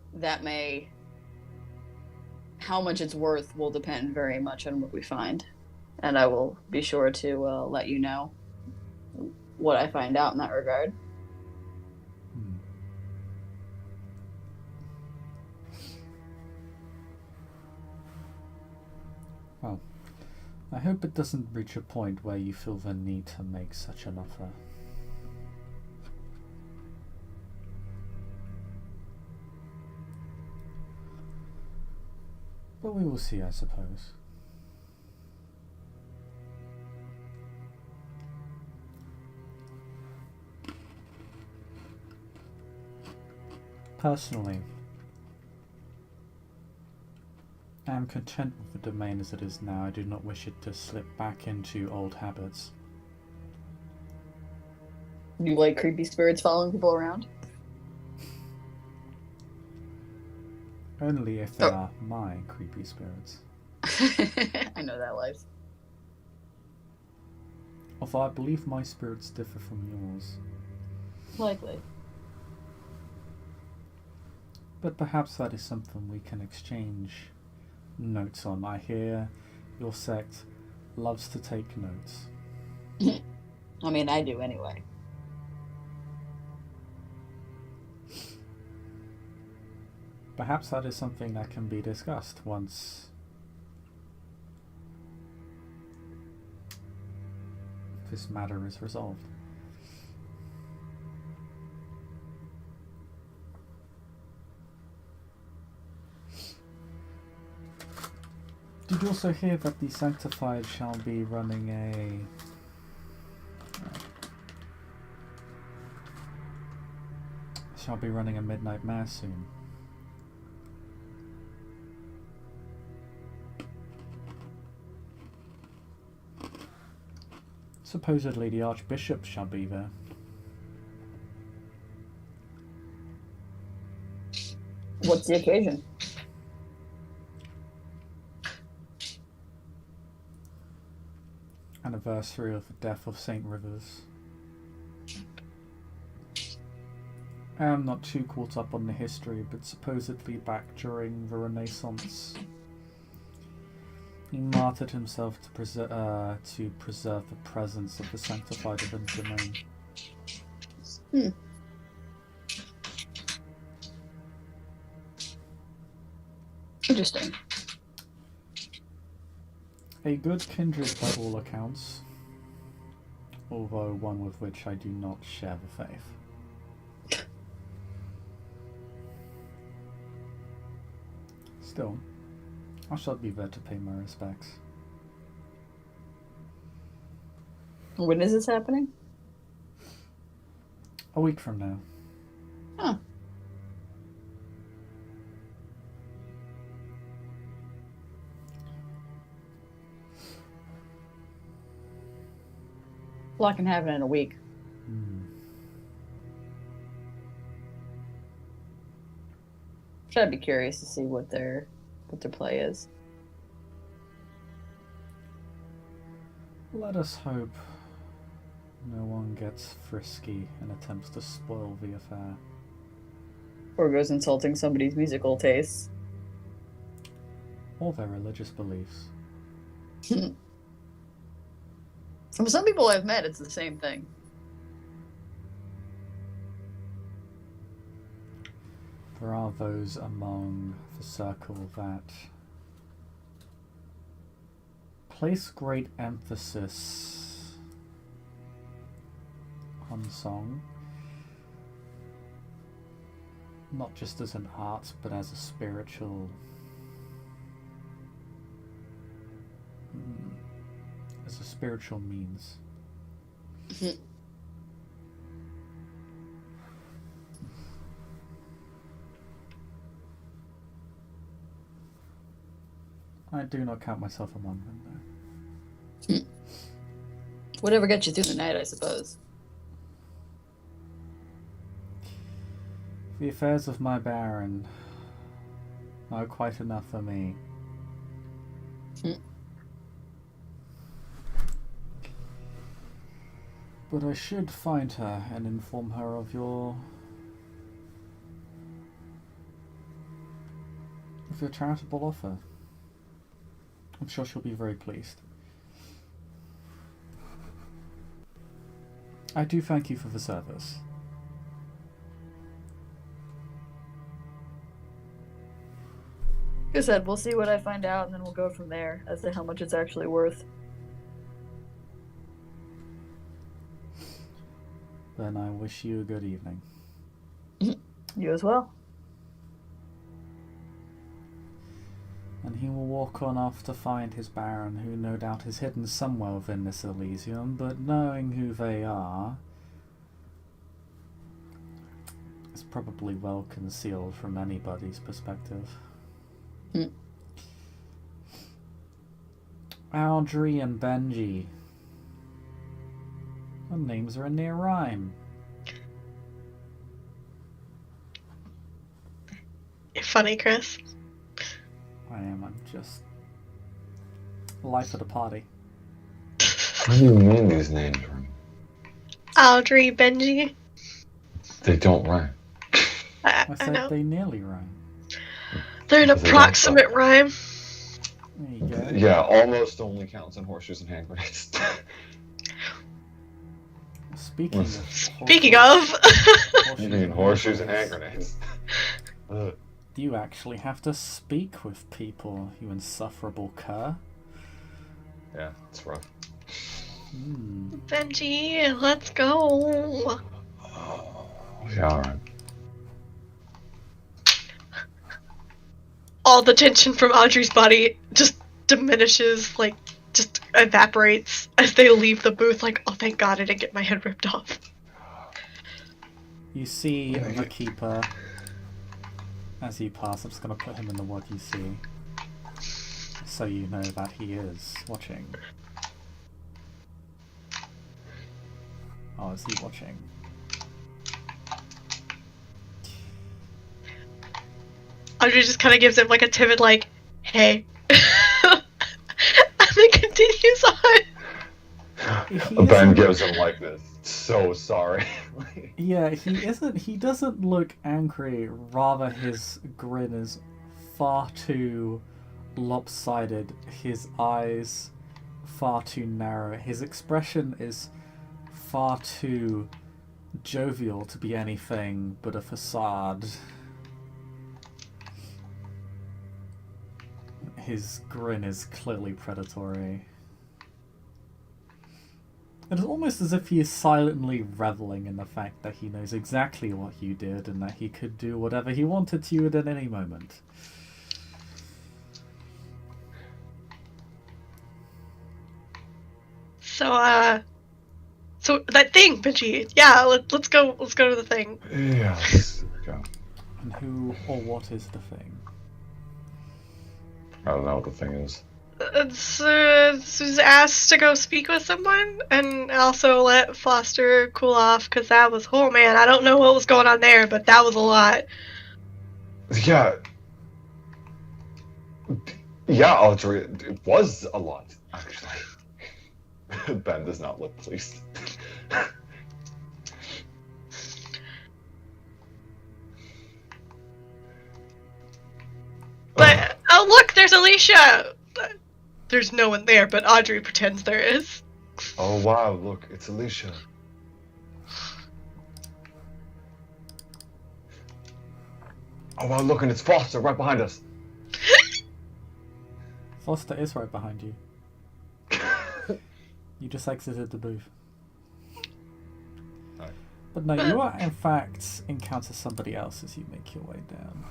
C: how much it's worth will depend very much on what we find. And I will be sure to let you know what I find out in that regard.
A: Well, I hope it doesn't reach a point where you feel the need to make such an offer. But we will see, I suppose. Personally, I am content with the domain as it is now. I do not wish it to slip back into old habits.
C: You like creepy spirits following people around?
A: Only if they are my creepy spirits.
C: I know that life.
A: Although I believe my spirits differ from yours.
C: Likely.
A: But perhaps that is something we can exchange notes on. I hear your sect loves to take notes.
C: I mean, I do anyway.
A: Perhaps that is something that can be discussed once this matter is resolved. Did you also hear that the Sanctified shall be running a midnight mass soon? Supposedly the Archbishop shall be there.
C: What's the occasion?
A: Anniversary of the death of St. Rivers. I am not too caught up on the history, but supposedly back during the Renaissance, he martyred himself to preserve the presence of the Sanctified within the domain.
C: Interesting.
A: A good kindred by all accounts. although one with which I do not share the faith. Still, I shall be there to pay my respects.
C: When is this happening?
A: A week from now.
C: Huh. A lot can happen in a week. So I'd be curious to see what their play is.
A: Let us hope no one gets frisky and attempts to spoil the affair.
C: Or goes insulting somebody's musical tastes.
A: Or their religious beliefs.
C: From some people I've met, it's the same thing.
A: There are those among the circle that place great emphasis on song, not just as an art, but as a spiritual means. I do not count myself among them, though.
C: Whatever gets you through the night, I suppose.
A: The affairs of my baron are quite enough for me. But I should find her and inform her of your charitable offer. I'm sure she'll be very pleased. I do thank you for the service.
C: Like I said, we'll see what I find out, and then we'll go from there as to how much it's actually worth.
A: Then I wish you a good evening.
C: You as well.
A: And he will walk on off to find his baron, who no doubt is hidden somewhere within this Elysium, but knowing who they are, is probably well concealed from anybody's perspective. Audrey and Benji. Their names are a near rhyme.
D: You're funny, Chris.
A: I am. I'm just life of the party.
E: What do you mean these names rhyme?
D: Audrey, Benji.
E: They don't rhyme.
A: I
D: I
A: said
D: know.
A: they nearly rhyme.
D: They're an
E: Because they don't
D: approximate rhyme.
A: There you go.
E: Yeah, almost only counts in horseshoes and hand grenades.
A: Speaking of
D: Speaking of.
E: You mean horseshoes and hand grenades? Ugh.
A: you actually have to speak with people, you insufferable cur.
E: Yeah, it's rough.
D: Benji, let's go.
E: Yeah, alright.
D: All the tension from Audrey's body just diminishes, like, just evaporates as they leave the booth, like, oh, thank God I didn't get my head ripped off.
A: You see the keeper as you pass. I'm just going to put him in the what you see, so you know that he is watching. Oh, is he watching?
D: Audrey just kind of gives him, like, a timid, like, hey. And then continues on.
E: Ben gives him like this. So sorry.
A: Yeah, he doesn't look angry, rather his grin is far too lopsided, his eyes far too narrow, his expression is far too jovial to be anything but a facade. His grin is clearly predatory. It is almost as if he is silently reveling in the fact that he knows exactly what you did and that he could do whatever he wanted to you at any moment.
D: So that thing, Benji. Yeah, let's go to the thing.
E: Yes. Go.
A: And who or what is the thing?
E: I don't know what the thing is.
D: Was asked to go speak with someone and also let Foster cool off because that was, oh man, I don't know what was going on there, but that was a lot.
E: Yeah. Yeah, Audrey, it was a lot, actually. Ben does not look pleased.
D: But oh look, there's Alicia. There's no one there, but Audrey pretends there is.
E: Oh wow, look, it's Alicia. Oh wow, look, and it's Foster right behind us.
A: Foster is right behind you. You just exited the booth.
E: Right.
A: But no, you are in fact encounter somebody else as you make your way down.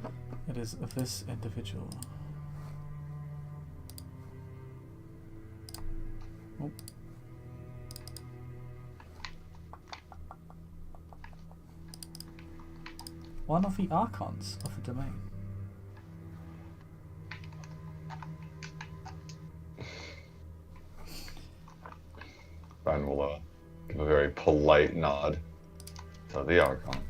A: Oh god. It is this individual. Oh. One of the archons of the domain.
E: Ben will give a very polite nod to the Archon.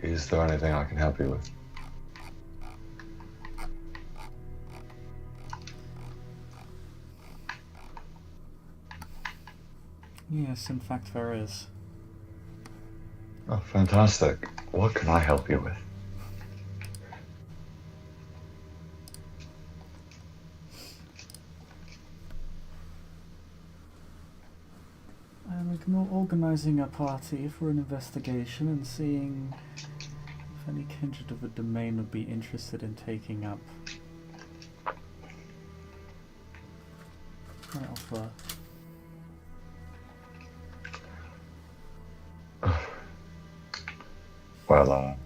E: Is there anything I can help you with?
A: Yes, in fact there is.
E: Oh, fantastic. What can I help you with?
A: I'm organising a party for an investigation and seeing if any kindred of a domain would be interested in taking up my offer.
E: Well,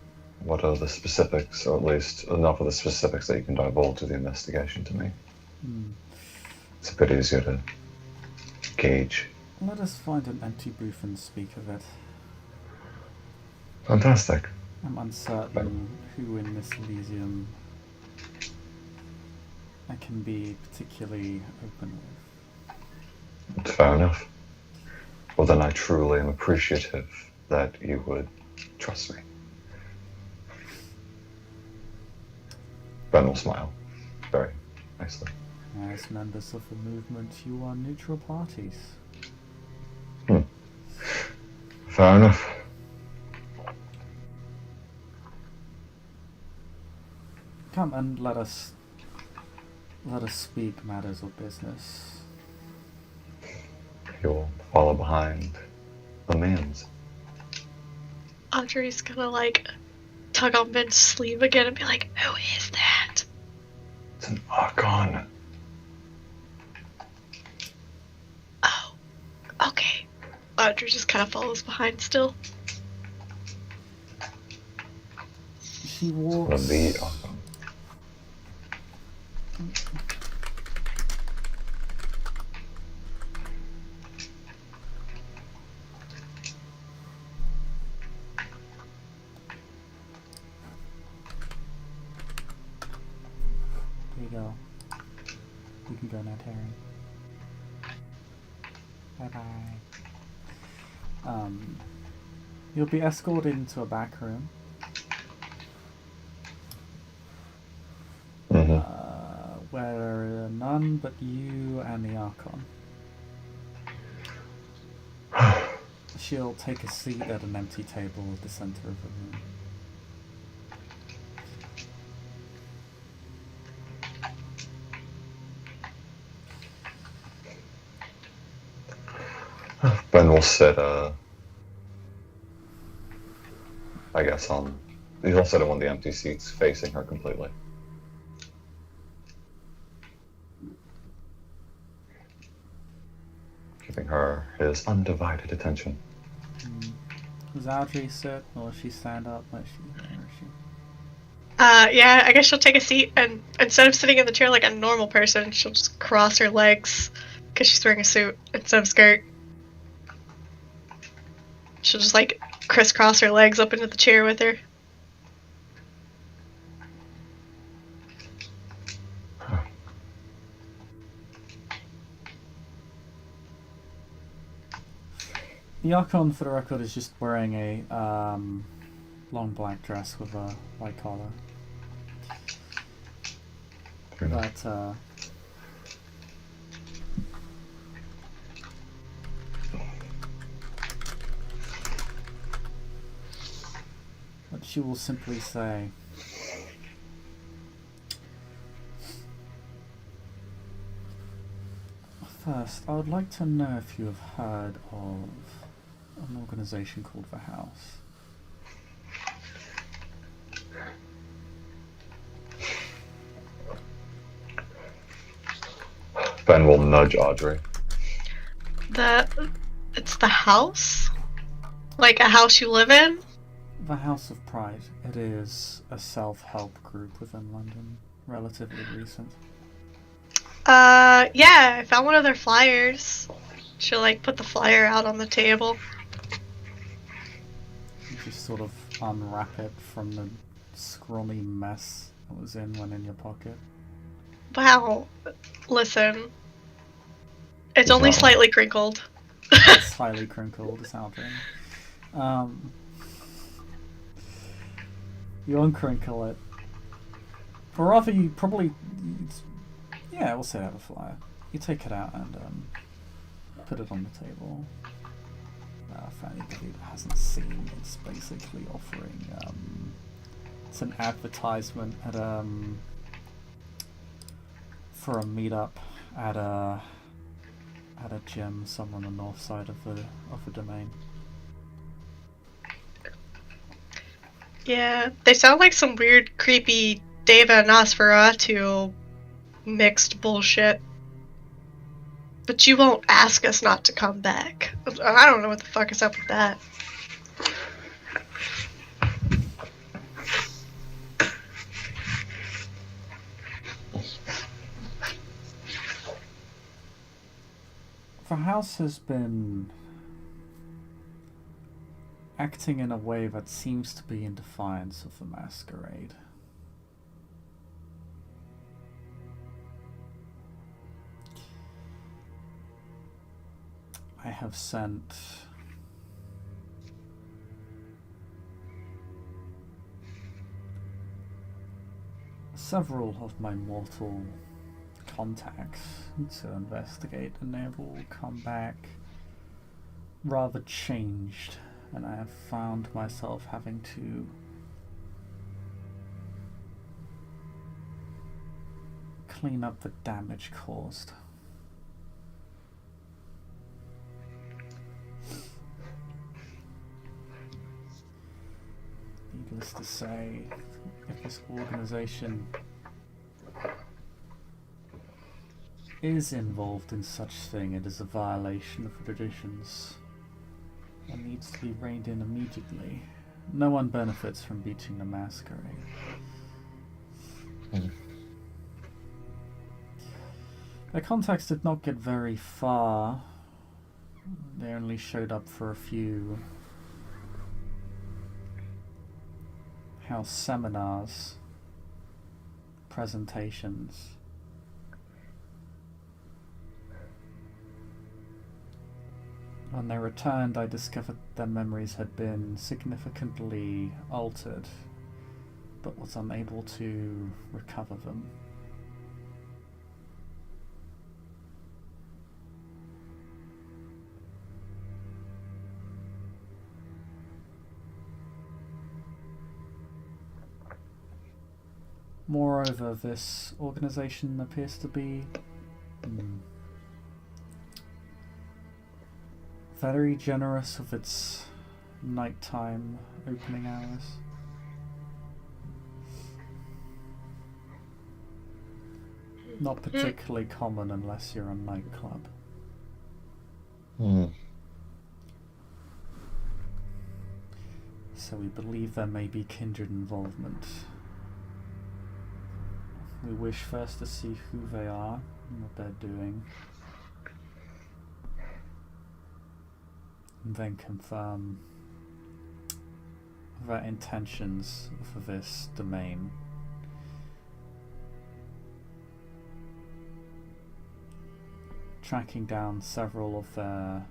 E: what are the specifics, or at least enough of the specifics that you can divulge to the investigation to me? It's a bit easier to gauge.
A: Let us find an empty booth and speak of it.
E: Fantastic.
A: I'm uncertain who in this Elysium I can be particularly open with.
E: Fair enough. Well, then I truly am appreciative that you would trust me. Ben will smile very nicely.
A: As members of the movement, you are neutral parties.
E: Fair enough.
A: Come and let us speak matters of business.
E: You'll follow behind the man's.
D: Audrey's gonna like tug on Ben's sleeve again and be like, "Who is that?"
E: It's an Archon.
D: Oh, okay. Audrey just kind of follows behind still.
A: She
E: One
A: walks.
E: of the Archon.
A: Here you go. You can go now, Terry. Bye bye. You'll be escorted into a back room. Where there are none but you and the Archon. She'll take a seat at an empty table at the center of the room.
E: Ben will sit, I guess he'll sit in one of the empty seats facing her completely. Giving her his undivided attention.
A: Does Audrey sit, or does she stand up? Where is she?
D: Yeah, I guess she'll take a seat, and instead of sitting in the chair like a normal person, she'll just cross her legs, because she's wearing a suit instead of a skirt. She'll just, like, crisscross her legs up into the chair with her.
A: The Archon, for the record, is just wearing a long black dress with a white collar. But she will simply say, first, I would like to know if you have heard of an organization called The House.
E: Ben will nudge Audrey.
D: It's the house? Like a house you live in?
A: The House of Pride. It is a self-help group within London, relatively recent.
D: Yeah, I found one of their flyers. She'll, like, put the flyer out on the table.
A: You just sort of unwrap it from the scrawny mess that was in your pocket.
D: Wow. Listen. It's only
E: No.
D: slightly crinkled.
A: Slightly crinkled, something. You uncrinkle it. Or rather, you probably... Yeah, we'll say I have a flyer. You take it out and put it on the table. For anybody that hasn't seen, it's basically offering... it's an advertisement at for a meetup at a gym somewhere on the north side of the domain.
D: Yeah, they sound like some weird, creepy Deva and Nosferatu mixed bullshit. But you won't ask us not to come back. I don't know what the fuck is up with that.
A: The house has been acting in a way that seems to be in defiance of the masquerade. I have sent several of my mortal contacts to investigate, and they have all come back rather changed, and I have found myself having to clean up the damage caused. Needless to say, if this organization is involved in such thing, it is a violation of traditions and needs to be reined in immediately. No one benefits from beating the masquerade. Their contacts did not get very far. They only showed up for a few house seminars, presentations. When they returned, I discovered their memories had been significantly altered, but was unable to recover them. Moreover, this organization appears to be very generous with its nighttime opening hours. Not particularly common unless you're a nightclub. So we believe there may be kindred involvement. We wish first to see who they are and what they're doing, and then confirm their intentions for this domain. Tracking down several of their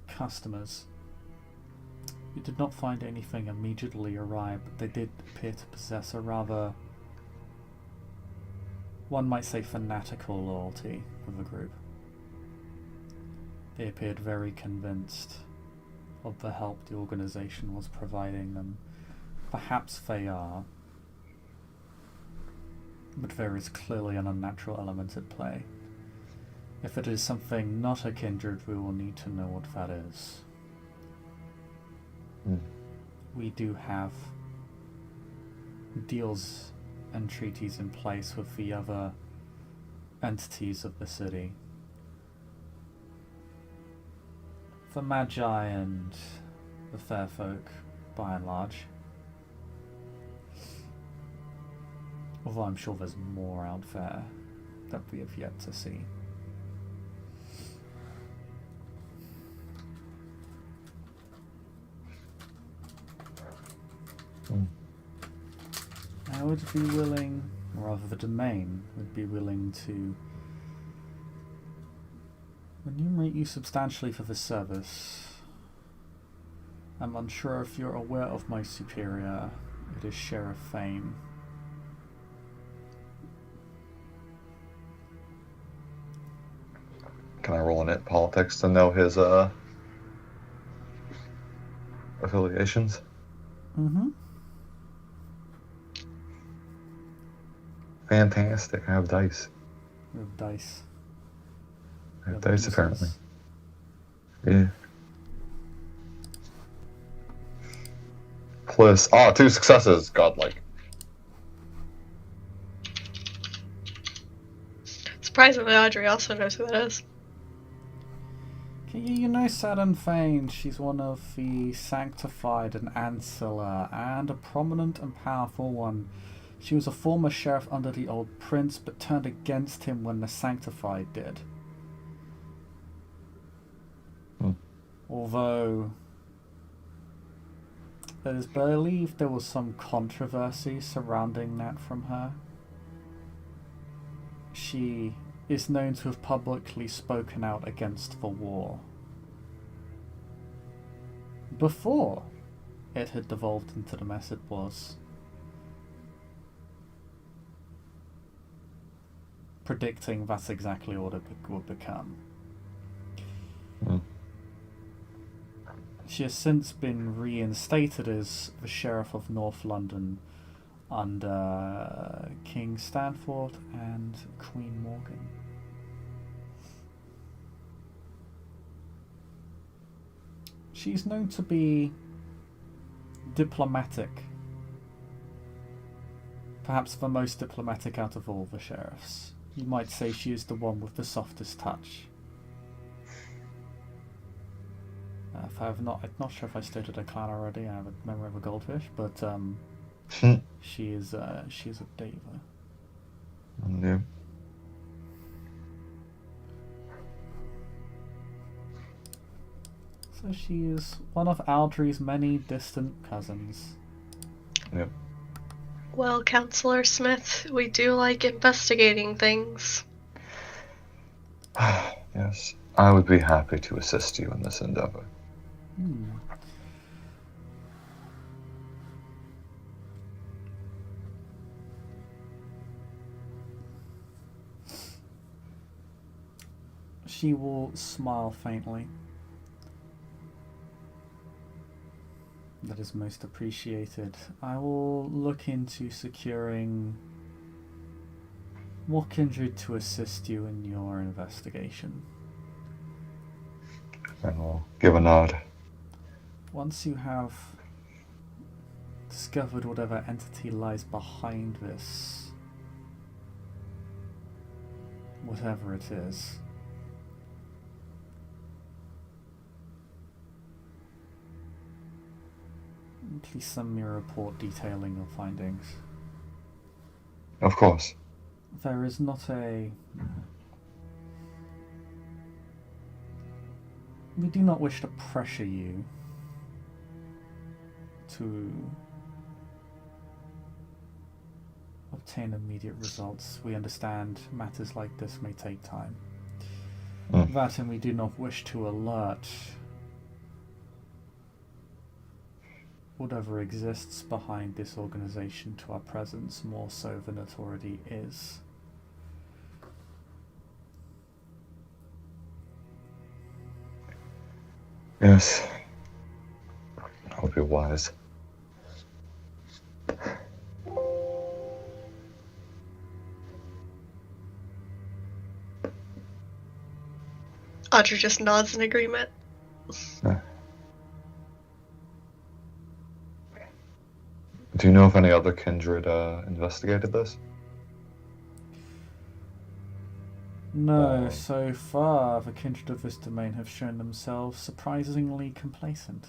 A: customers. We did not find anything immediately awry, but they did appear to possess a rather, one might say, fanatical loyalty for the group. They appeared very convinced of the help the organization was providing them. Perhaps they are, but there is clearly an unnatural element at play. If it is something not a kindred, we will need to know what that is. We do have deals and treaties in place with the other entities of the city. The Magi and the fair folk, by and large. Although I'm sure there's more out there that we have yet to see. I would be willing, or rather the domain would be willing to remunerate you substantially for this service. I'm unsure if you're aware of my superior. It is Sheriff Fame.
E: Can I roll in it politics to know his affiliations?
A: Mm-hmm.
E: Fantastic. I have dice.
A: You have dice.
E: I have dice, apparently. Yeah. Plus, 2 successes. Godlike.
D: Surprisingly, Audrey also knows who that is.
A: Okay, you know Saturn Fane. She's one of the sanctified and ancilla, and a prominent and powerful one. She was a former sheriff under the old prince, but turned against him when the sanctified did. Although it is believed there was some controversy surrounding that from her. She is known to have publicly spoken out against the war before it had devolved into the mess it was. Predicting that's exactly what it would become. She has since been reinstated as the Sheriff of North London under King Stanford and Queen Morgan. She's known to be diplomatic. Perhaps the most diplomatic out of all the sheriffs. You might say she is the one with the softest touch. I'm not sure if I stated her clan already. I have a memory of a goldfish, but she is a diva.
E: Yeah.
A: So she is one of Aldry's many distant cousins.
E: Yep.
D: Well, Counselor Smith, we do like investigating things.
E: Yes. I would be happy to assist you in this endeavor.
A: She will smile faintly. That is most appreciated. I will look into securing more kindred to assist you in your investigation.
E: And we'll give a nod.
A: Once you have discovered whatever entity lies behind this, whatever it is, please send me a report detailing your findings.
E: Of course.
A: There is not a... We do not wish to pressure you to obtain immediate results. We understand matters like this may take time. That, and we do not wish to alert whatever exists behind this organization to our presence more so than it already is.
E: Yes. That would be wise.
D: Audrey just nods in agreement.
E: Do you know if any other kindred investigated this?
A: No, so far the kindred of this domain have shown themselves surprisingly complacent.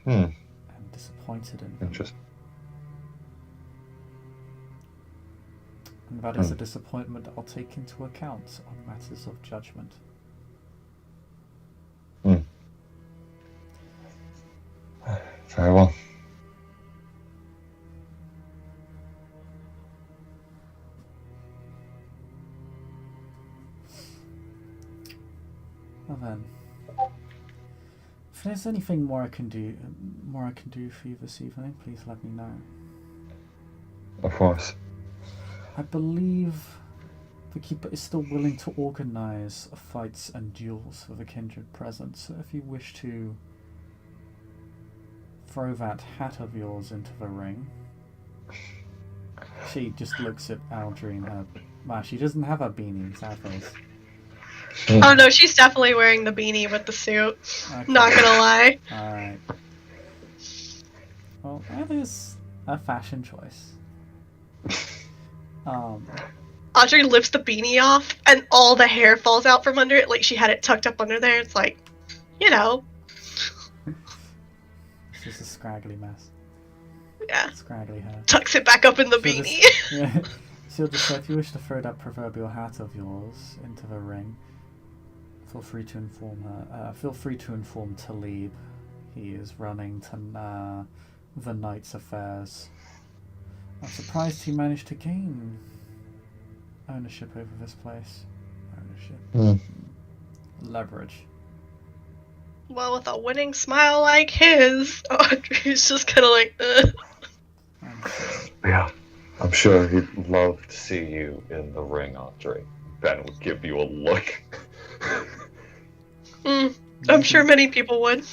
A: And disappointed in them.
E: Interesting.
A: And that is a disappointment I'll take into account on matters of judgment.
E: Very well.
A: Well then, if there's anything more I can do for you this evening, please let me know.
E: Of course.
A: I believe the Keeper is still willing to organize fights and duels for the kindred present, so if you wish to throw that hat of yours into the ring... She just looks at Aldry and her... Wow, she doesn't have a beanie, sad face.
D: Oh no, she's definitely wearing the beanie with the suit.
A: Okay.
D: Not gonna lie.
A: Alright. Well, that is a fashion choice.
D: Audrey lifts the beanie off, and all the hair falls out from under it, like she had it tucked up under there. It's like, you know.
A: It's just a scraggly mess.
D: Yeah.
A: Scraggly hair.
D: Tucks it back up in the
A: She'll
D: beanie.
A: Just, yeah. She'll just say, if you wish to throw that proverbial hat of yours into the ring, feel free to inform her. Feel free to inform Talib. He is running the night's affairs. I'm surprised he managed to gain ownership over this place. Ownership. Leverage.
D: Well, with a winning smile like his, Audrey's just kind of like,
E: Yeah. I'm sure he'd love to see you in the ring, Audrey. Ben would give you a look.
D: I'm sure many people would.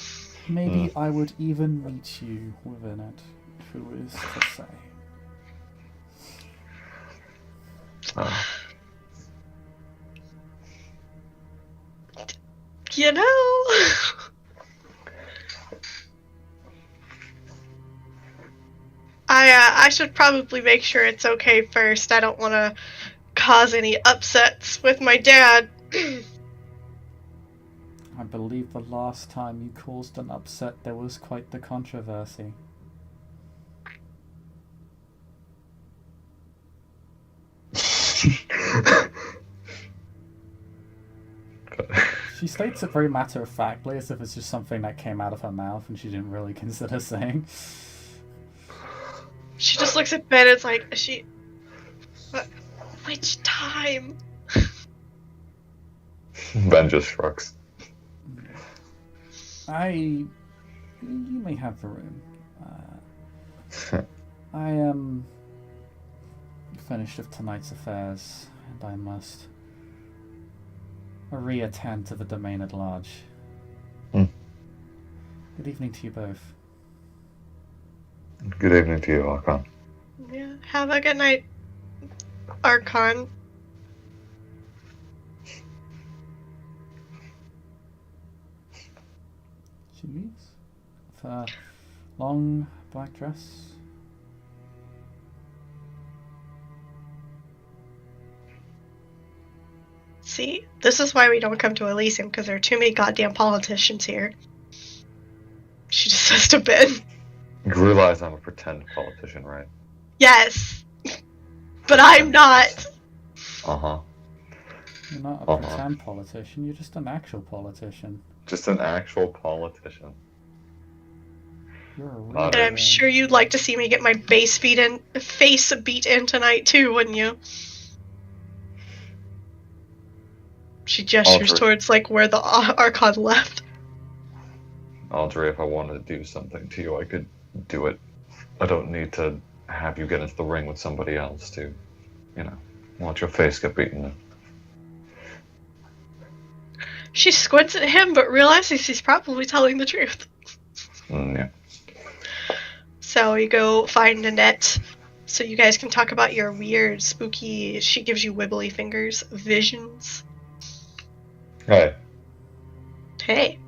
A: Maybe I would even meet you within it. Who is to say?
D: You know. I should probably make sure it's okay first. I don't want to cause any upsets with my dad.
A: I believe the last time you caused an upset there was quite the controversy. She states it very matter-of-factly, as if it's just something that came out of her mouth and she didn't really consider saying.
D: She just looks at Ben and it's like, which time?
E: Ben just shrugs.
A: You may have the room. I am finished with tonight's affairs, and I must reattend to the domain at large. Good evening to you both.
E: Good evening to you, Archon.
D: Yeah. Have a good night, Archon.
A: She leaves with a long black dress.
D: See, this is why we don't come to Elysium, because there are too many goddamn politicians here. She just has to bed.
E: You realize I'm a pretend politician, right?
D: Yes. But I'm not.
E: Uh-huh.
A: You're not a pretend politician, you're just an actual politician.
E: Just an actual politician.
A: You're a real
D: And I'm sure you'd like to see me get my face beat in tonight too, wouldn't you? She gestures towards like where the Archon left.
E: Audrey, if I wanted to do something to you, I could do it. I don't need to have you get into the ring with somebody else to, watch your face get beaten in.
D: She squints at him, but realizes he's probably telling the truth.
E: Yeah.
D: So you go find Nanette, so you guys can talk about your weird, spooky, she gives you wibbly fingers, visions.
E: Hey.
D: Hey.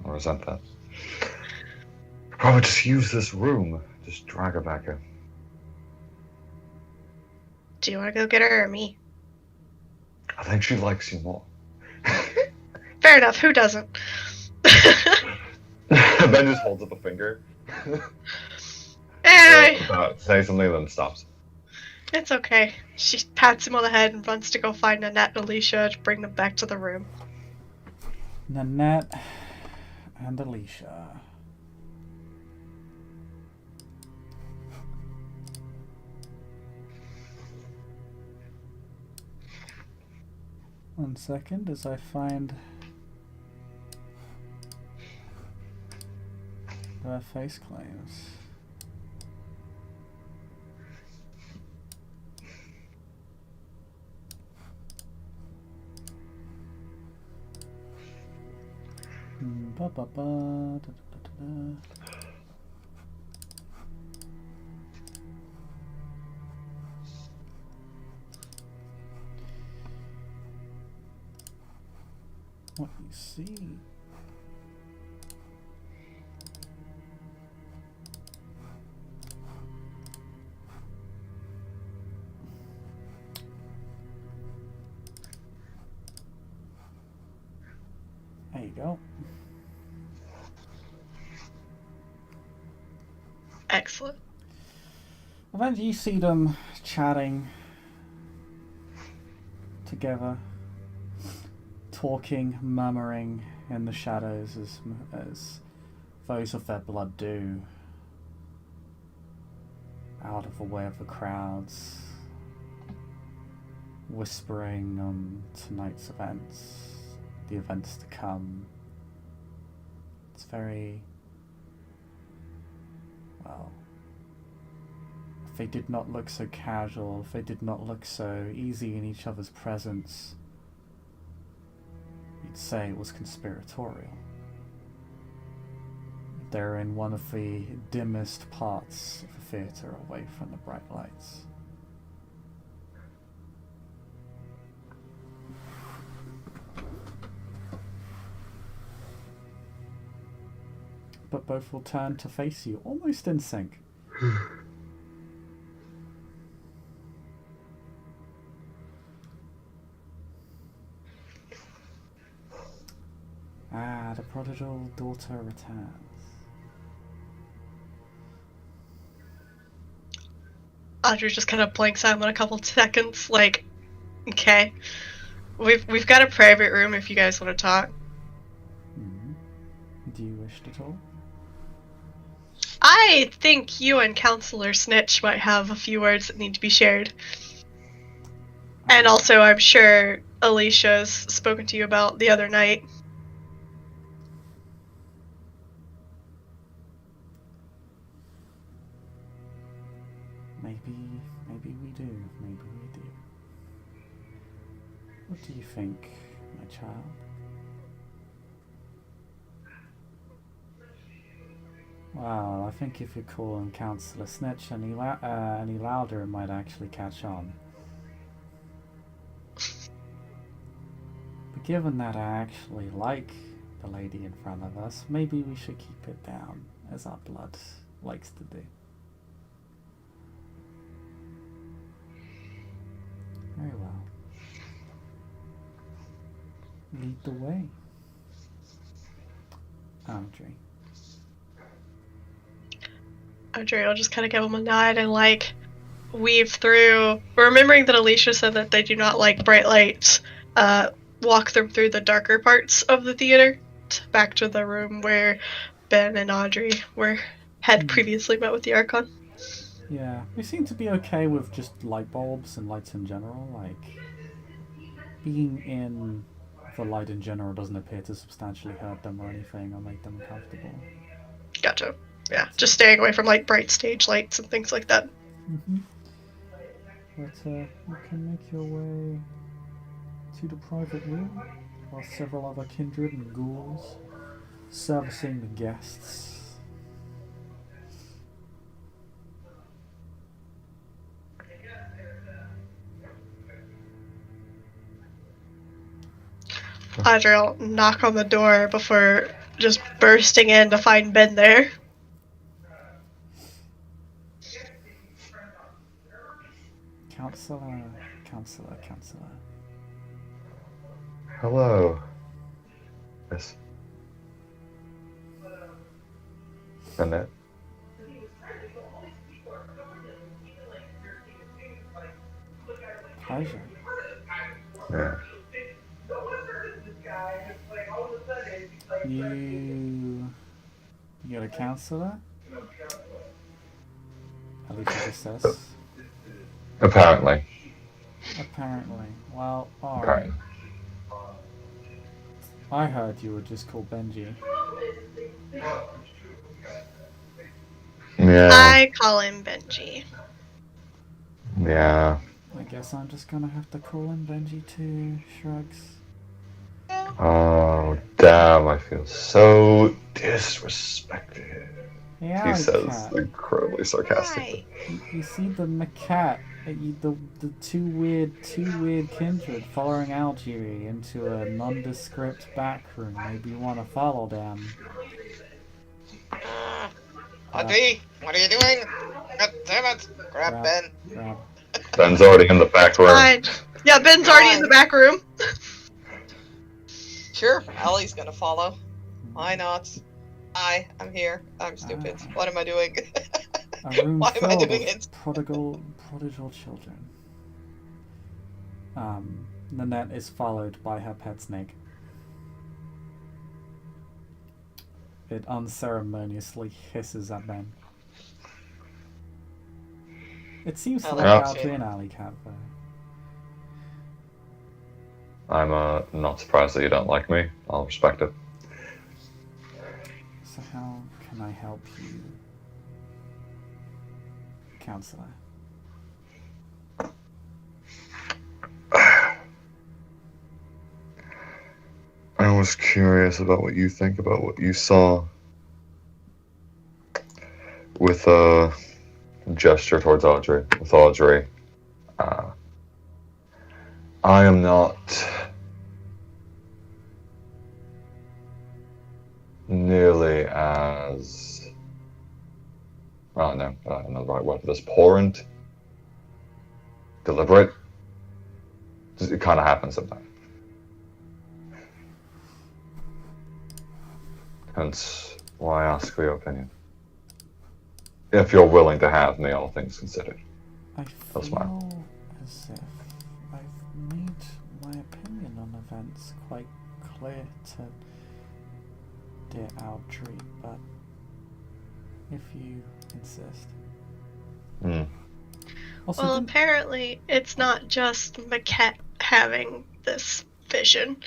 E: I resent that. Probably just use this room. Just drag her back in.
D: Do you want to go get her or me?
E: I think she likes you more.
D: Fair enough, who doesn't?
E: Ben just holds up a finger. Say something, then stops.
D: It's okay. She pats him on the head and runs to go find Nanette and Alicia to bring them back to the room.
A: Nanette and Alicia. One second as I find their face claims. Ba ba ba da, da, da, da. What you see? There you go.
D: Excellent.
A: And then you see them chatting together, talking, murmuring in the shadows as those of their blood do, out of the way of the crowds, whispering on tonight's events, the events to come. It's very, well, if they did not look so casual, if they did not look so easy in each other's presence, you'd say it was conspiratorial. They're in one of the dimmest parts of the theatre, away from the bright lights. But both will turn to face you, almost in sync. The prodigal daughter returns.
D: Audrey just kind of blanks out in a couple seconds, like, okay. We've got a private room if you guys want to talk.
A: Mm-hmm. Do you wish to talk?
D: I think you and Counselor Snitch might have a few words that need to be shared. And also, I'm sure Alicia's spoken to you about the other night.
A: Maybe we do. Maybe we do. What do you think, my child? Well, I think if you call him Councillor Snitch any louder, it might actually catch on. But given that I actually like the lady in front of us, maybe we should keep it down, as our blood likes to do. Very well. Lead the way. Andre.
D: Andre will just kind of give him a nod and like weave through. Remembering that Alicia said that they do not like bright lights, walk them through the darker parts of the theater back to the room where Ben and Audrey had previously met with the Archon.
A: Yeah, we seem to be okay with just light bulbs and lights in general. Like, being in the light in general doesn't appear to substantially hurt them or anything or make them uncomfortable.
D: Gotcha. Yeah, just staying away from like bright stage lights and things like that.
A: Mm-hmm. But you can make your way to the private room while several other kindred and ghouls servicing the guests.
D: Audrey will knock on the door before just bursting in to find Ben there.
A: Counselor.
E: Hello. Yes. Annette.
A: Pleasure.
E: Yeah.
A: You're a counselor? At least it says.
E: Apparently.
A: Apparently. Well,
E: Right.
A: alright. I heard you were just called Benji.
E: Yeah.
D: I call him Benji.
E: Yeah.
A: I guess I'm just gonna have to call him Benji too. Shrugs.
E: Oh, damn, I feel so disrespected.
A: Yeah,
E: He says
A: cat.
E: incredibly sarcastically.
A: You see the macat, the two weird kindred following Algie into a nondescript back room. Maybe you want to follow them.
F: Audrey, what are you doing? God damn it! Grab Ben.
A: Grab.
E: Ben's already in the back room.
D: Fine. Yeah, Ben's already in the back room.
F: Sure, Ellie's gonna follow. Why not? I'm here. I'm stupid. What am I doing?
A: A room
F: Why am I
A: filled
F: doing
A: with
F: it?
A: prodigal children. Nanette is followed by her pet snake. It unceremoniously hisses at Ben. It seems to
F: I
A: like
F: like
A: Algie
F: it.
A: and Alley Cat though.
E: I'm not surprised that you don't like me. I'll respect it.
A: So how can I help you, counselor?
E: I was curious about what you think about what you saw with a gesture towards Audrey. With Audrey, I am not nearly as, oh no, I don't know the right word for this, abhorrent, deliberate. It kind of happens sometimes. Hence why I ask for your opinion. If you're willing to have me, all things considered.
A: I
E: I'll smile.
A: feel as if I've made my opinion on events quite clear to dear Audrey, but if you insist.
E: Hmm.
A: Also,
D: Well,
A: didn't-
D: apparently it's not just Maquette having this vision,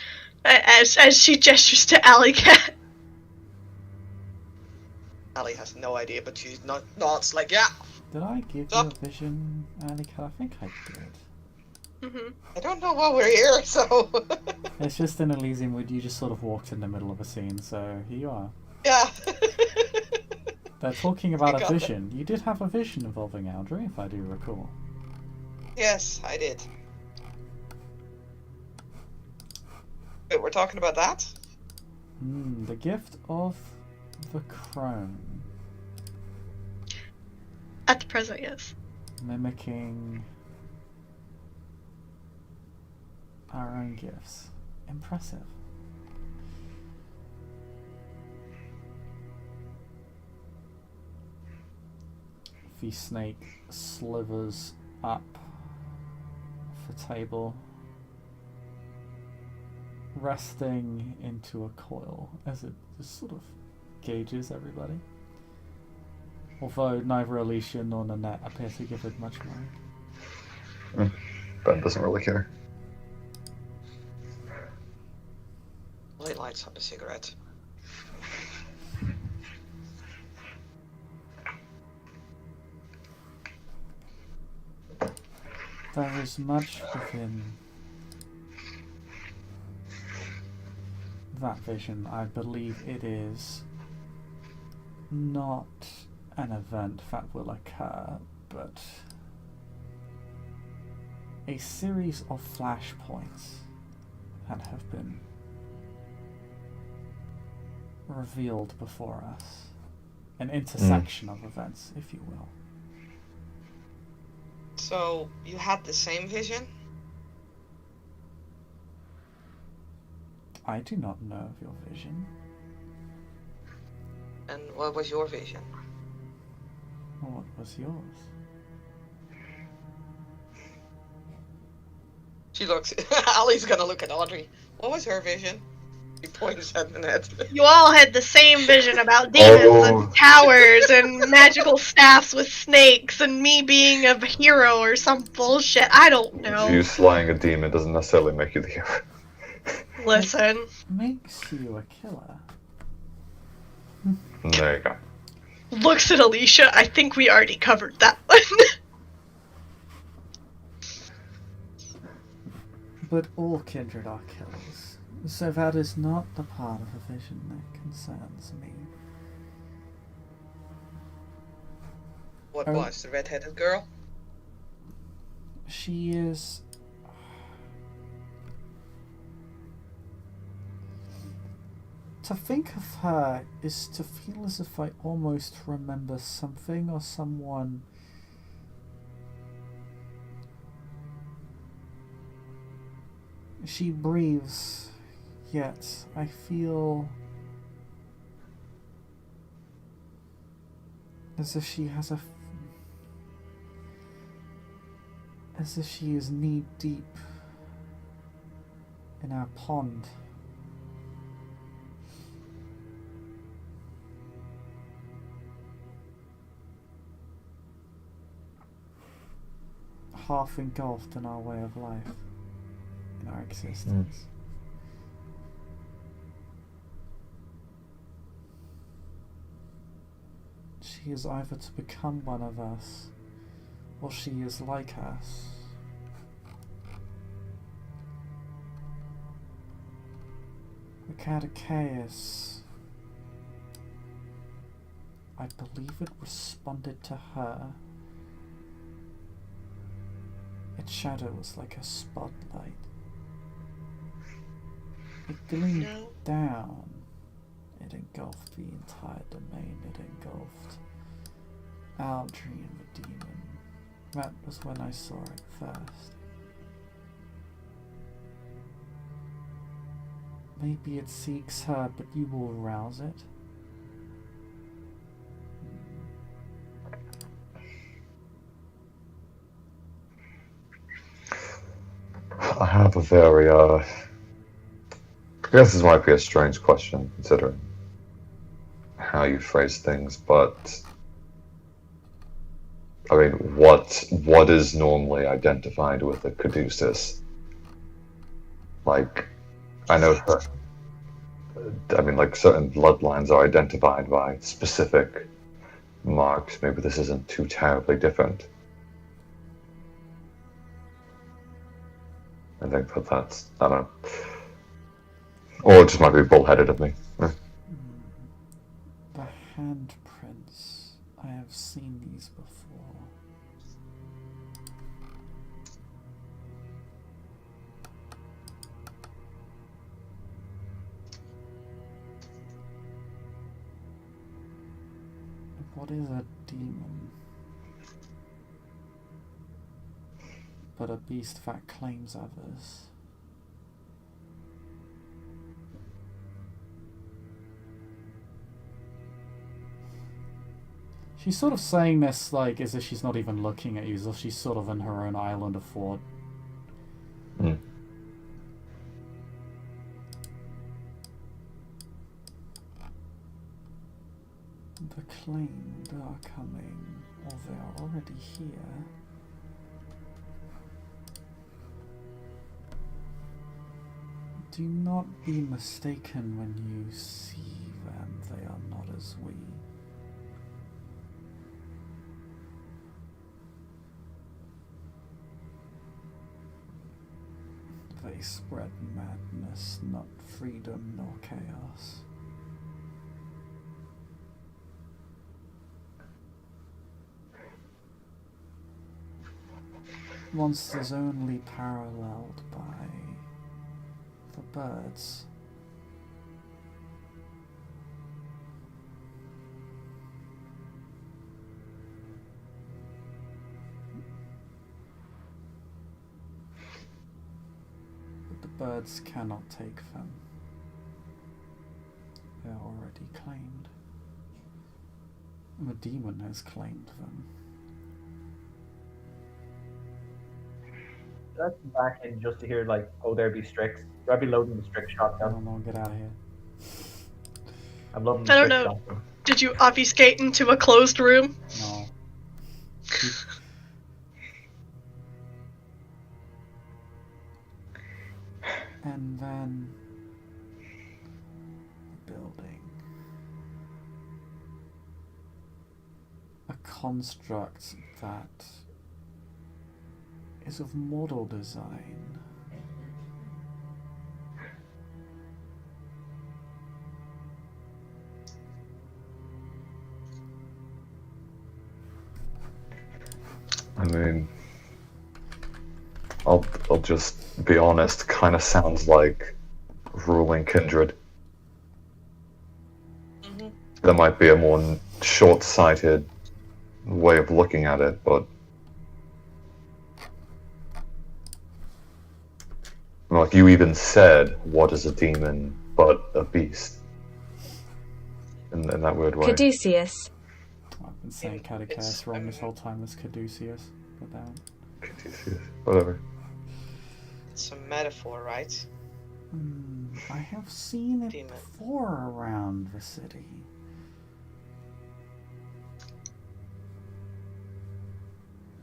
D: as she gestures to Alley Cat.
F: Ellie has no idea, but she's nods like, yeah.
A: did I give you a
F: Stop.
A: vision, Alley Cat? I think I did.
D: Mm-hmm.
F: I don't know why we're here, so
A: It's just in Elysium where you just sort of walked in the middle of a scene, so here you are.
F: yeah.
A: They're talking about
F: got
A: a
F: that.
A: vision. You did have a vision involving Aldry, if I do recall.
F: Yes, I did. Wait, we're talking about that?
A: The gift of the crone.
D: At the present, yes.
A: Mimicking our own gifts. Impressive. The snake slithers up the table, resting into a coil as it just sort of gauges everybody. Although neither Alicia nor Nanette appear to give it much mind.
E: Ben doesn't really care.
F: He lights up a cigarette.
A: There is much within that vision. I believe it is not an event that will occur, but a series of flashpoints that have been revealed before us. An intersection of events, if you will.
F: So, you had the same vision?
A: I do not know of your vision.
F: And what was your vision?
A: What was yours?
F: She looks. Ali's gonna look at Audrey. What was her vision? He points at Nanette.
D: You all had the same vision about demons and towers and magical staffs with snakes and me being a hero or some bullshit. I don't know.
E: You slaying a demon doesn't necessarily make you the hero.
D: Listen.
A: Makes you a killer.
E: There you go.
D: Looks at Alicia. I think we already covered that one.
A: But all kindred are killers, so that is not the part of a vision that concerns me.
F: What
A: Oh.
F: was the red-headed girl?
A: She is... To think of her is to feel as if I almost remember something or someone. She breathes, yet I feel as if she has as if she is knee deep in our pond. Half engulfed in our way of life, in our existence. She is either to become one of us, or she is like us. The Catechus, I believe it responded to her. Its shadow was like a spotlight. It gleamed down. It engulfed the entire domain. It engulfed Aldry and the demon. That was when I saw it first. Maybe it seeks her, but you will rouse it.
E: I have a very, I guess this might be a strange question, considering how you phrase things, but I mean, what is normally identified with a caduceus? Like, I know her. I mean, like, certain bloodlines are identified by specific marks. Maybe this isn't too terribly different. I think that's, I don't know. Or it just might be bullheaded of me.
A: The handprints I've seen these before. What is a demon? But a beast that claims others. She's sort of saying this like as if she's not even looking at you, as if she's sort of in her own island of thought.
E: Hmm.
A: The claimed are coming, or they are already here. Do not be mistaken when you see them, they are not as we. They spread madness, not freedom nor chaos. Monsters only paralleled by the birds. But the birds cannot take them. They are already claimed. And the demon has claimed them.
B: Should I come back in just to hear, like, oh, there be Strix? Should I be loading the Strix shotgun?
A: No, get out of here.
B: I'm loading the
D: I don't
B: Strix
D: know.
B: shotgun.
D: Did you obfuscate into a closed room?
A: No. And then the building. A construct that is of model design.
E: I mean, I'll just be honest. Kind of sounds like ruling kindred.
F: Mm-hmm.
E: There might be a more short-sighted way of looking at it, but like you even said, what is a demon but a beast? In that weird way.
G: Caduceus.
A: I've been saying
F: It's-
A: Caduceus wrong this whole time as Caduceus. Put down.
E: Caduceus, whatever.
F: It's a metaphor, right?
A: I have seen it
F: Demon.
A: before around the city.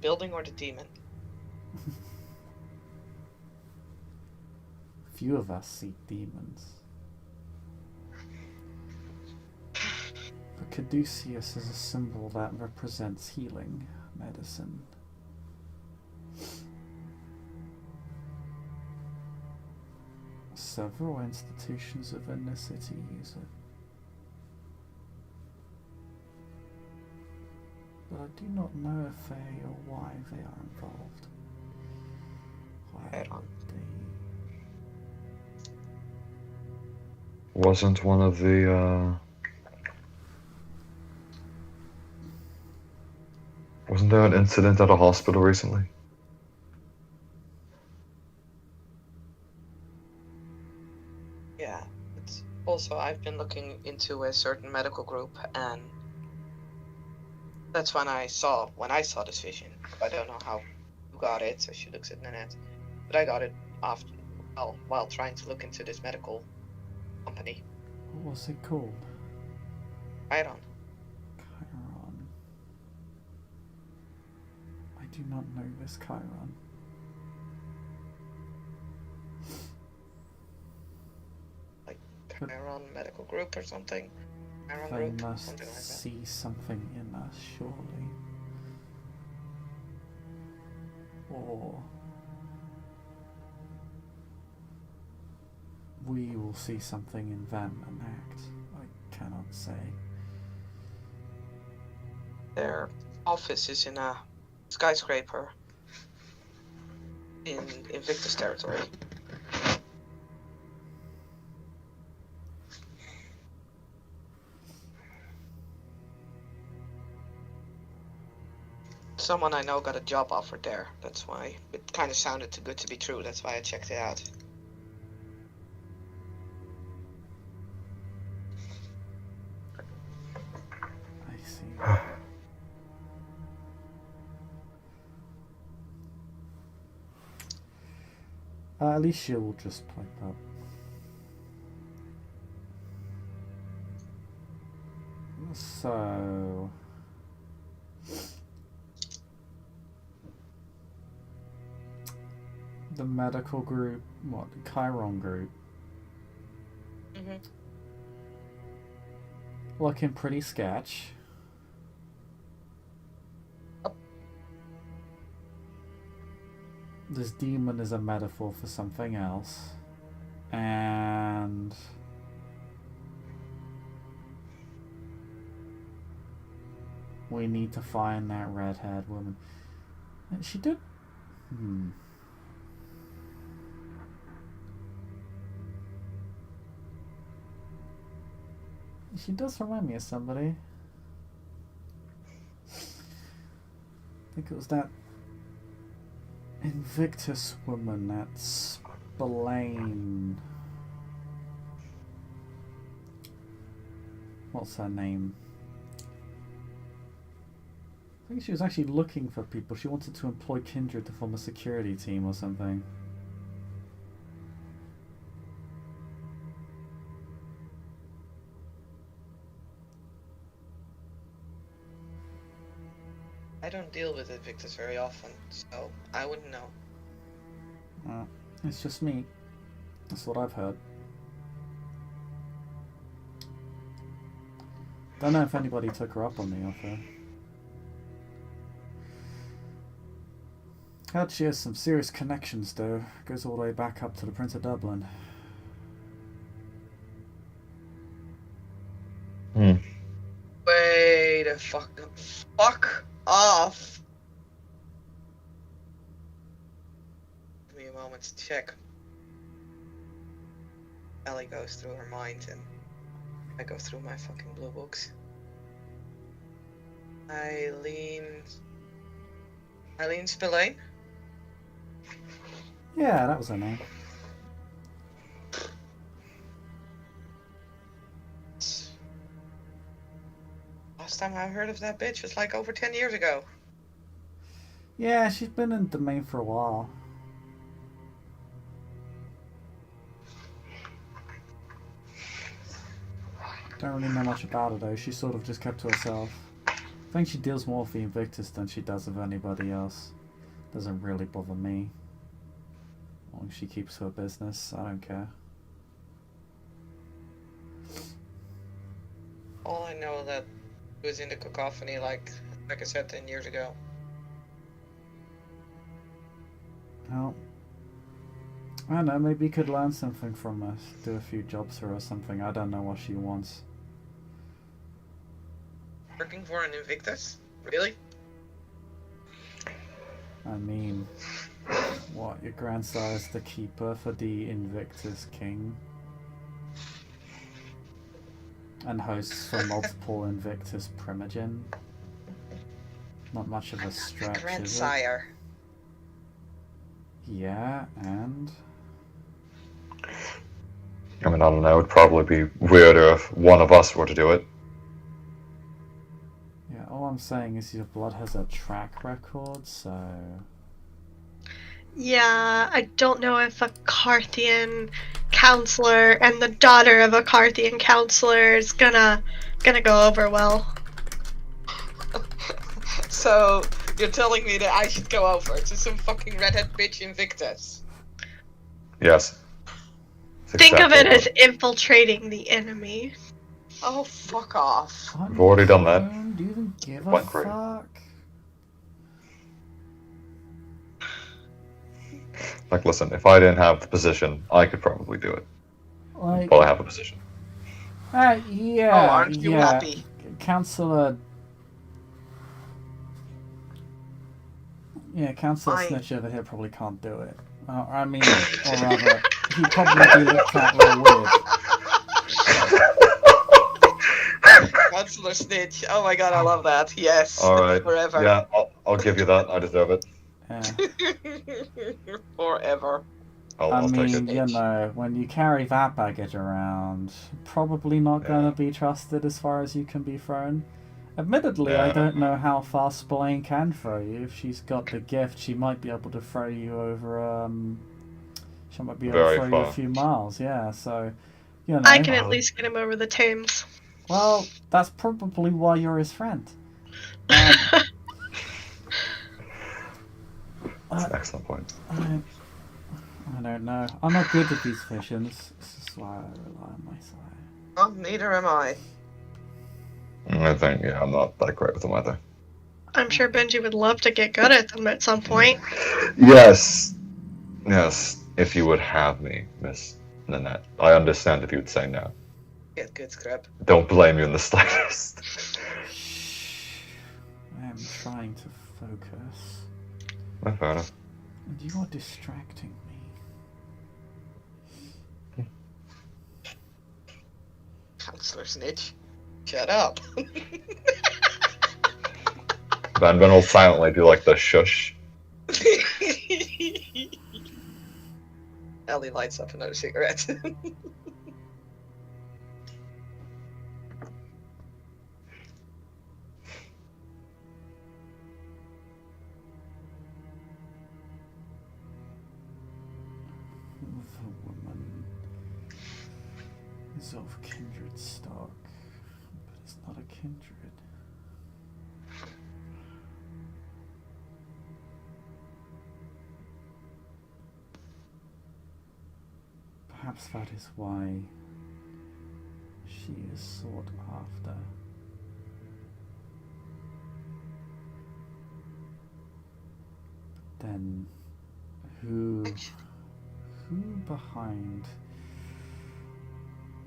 F: Building or the demon?
A: Few of us seek demons. But Caduceus is a symbol that represents healing, medicine. Several institutions within the city use it. But I do not know if they or why they are involved. Why
F: Right on.
A: would they?
E: Wasn't one of the wasn't there an incident at a hospital recently?
F: Yeah. It's also, I've been looking into a certain medical group, and that's when I saw this vision. I don't know how you got it, so she looks at the net. But I got it after, while trying to look into this medical company.
A: What was it called?
F: Chiron.
A: Chiron. I do not know this Chiron.
F: Chiron Medical Group or something. Chiron
A: They
F: Group,
A: must
F: something like that.
A: see something in us, surely. Or we will see something in them and act. I cannot say.
F: Their office is in a skyscraper in Invictus territory. Someone I know got a job offer there. That's why it kind of sounded too good to be true. That's why I checked it out.
A: I see. At least she'll just pipe up. So... the medical group, what, the Chiron group, looking pretty sketch. This demon is a metaphor for something else, and we need to find that red-haired woman. And she did. She does remind me of somebody. I think it was that Invictus woman, that Spillane. What's her name? I think she was actually looking for people. She wanted to employ Kindred to form a security team or something.
F: I don't deal with Invictus very often, so I wouldn't know.
A: It's just me. That's what I've heard. Don't know if anybody took her up on the offer. Heard she has some serious connections though. Goes all the way back up to the Prince of Dublin.
F: Wait a fuck off. Give me a moment to check. Ellie goes through her mind and I go through my fucking blue books. Eileen Spillane?
A: Yeah, that was her name.
F: Last time I heard of that bitch was like over 10 years ago.
A: Yeah, she's been in the domain for a while. Don't really know much about her though. She sort of just kept to herself. I think she deals more with the Invictus than she does with anybody else. Doesn't really bother me. As long as she keeps her business, I don't care.
F: All I know that was in the cacophony like I said 10 years ago.
A: Well, I don't know, maybe you could learn something from her. Do a few jobs for her or something. I don't know what she wants.
F: Working for an Invictus? Really?
A: I mean, what, your grandsire is the keeper for the Invictus King? And hosts for multiple Invictus Primogen? Not much of a stretch, is it?
F: Grandsire.
A: Yeah, and?
E: I mean, I don't know, it'd probably be weirder if one of us were to do it.
A: Yeah, all I'm saying is your blood has a track record, so...
D: Yeah, I don't know if a Carthian counselor and the daughter of a Carthian counselor is gonna go over well.
F: So, you're telling me that I should go over to some fucking redhead bitch Invictus?
E: Yes. It's
D: Think of it
E: acceptable.
D: as infiltrating the enemy.
F: Oh, fuck off.
E: We've already done that.
A: Do you even give a
E: Went great.
A: fuck?
E: Like, listen, if I didn't have the position, I could probably do it.
A: Like,
E: Well, I have a position.
A: yeah,
F: Oh, aren't you
A: yeah.
F: happy?
A: Councillor Yeah, Councillor
F: Fine.
A: Snitch over here probably can't do it. I mean, or rather, he'd probably be looked at real weird.
F: Counselor Snitch. Oh my god, I love that. Yes.
E: All right.
F: Forever.
E: Yeah, I'll give you that. I deserve it.
A: Yeah.
F: Forever.
A: I
E: I'll take
A: mean,
E: it.
A: you know, when you carry that baggage around, probably not going to be trusted as far as you can be thrown. Admittedly, I
E: Yeah.
A: don't know how far Spillane can throw you. If she's got the gift, she might be able to throw you over, she might be able
E: Very
A: to throw you a
E: far.
A: few miles, yeah, so, you know.
D: I can at least get him over the Thames.
A: Well, that's probably why you're his friend.
E: That's an excellent point.
A: I don't know. I'm not good at these missions. This is why I rely on my side.
F: Oh, neither am I.
E: I think, yeah, I'm not that great with them either.
D: I'm sure Benji would love to get good at them at some point.
E: Yes. Yes. If you would have me, Miss Nanette. I understand if you would say no.
F: Get good, scrub.
E: Don't blame you in the slightest.
A: Shh. I am trying to focus.
E: No, fair enough.
A: And you are distracting me.
F: Counselor Snitch. Shut up.
E: Ben will silently do like the shush.
F: Ellie lights up another cigarette.
A: The woman is of kindred stock, but it's not a kindred. Perhaps that is why she is sought after. Then, who behind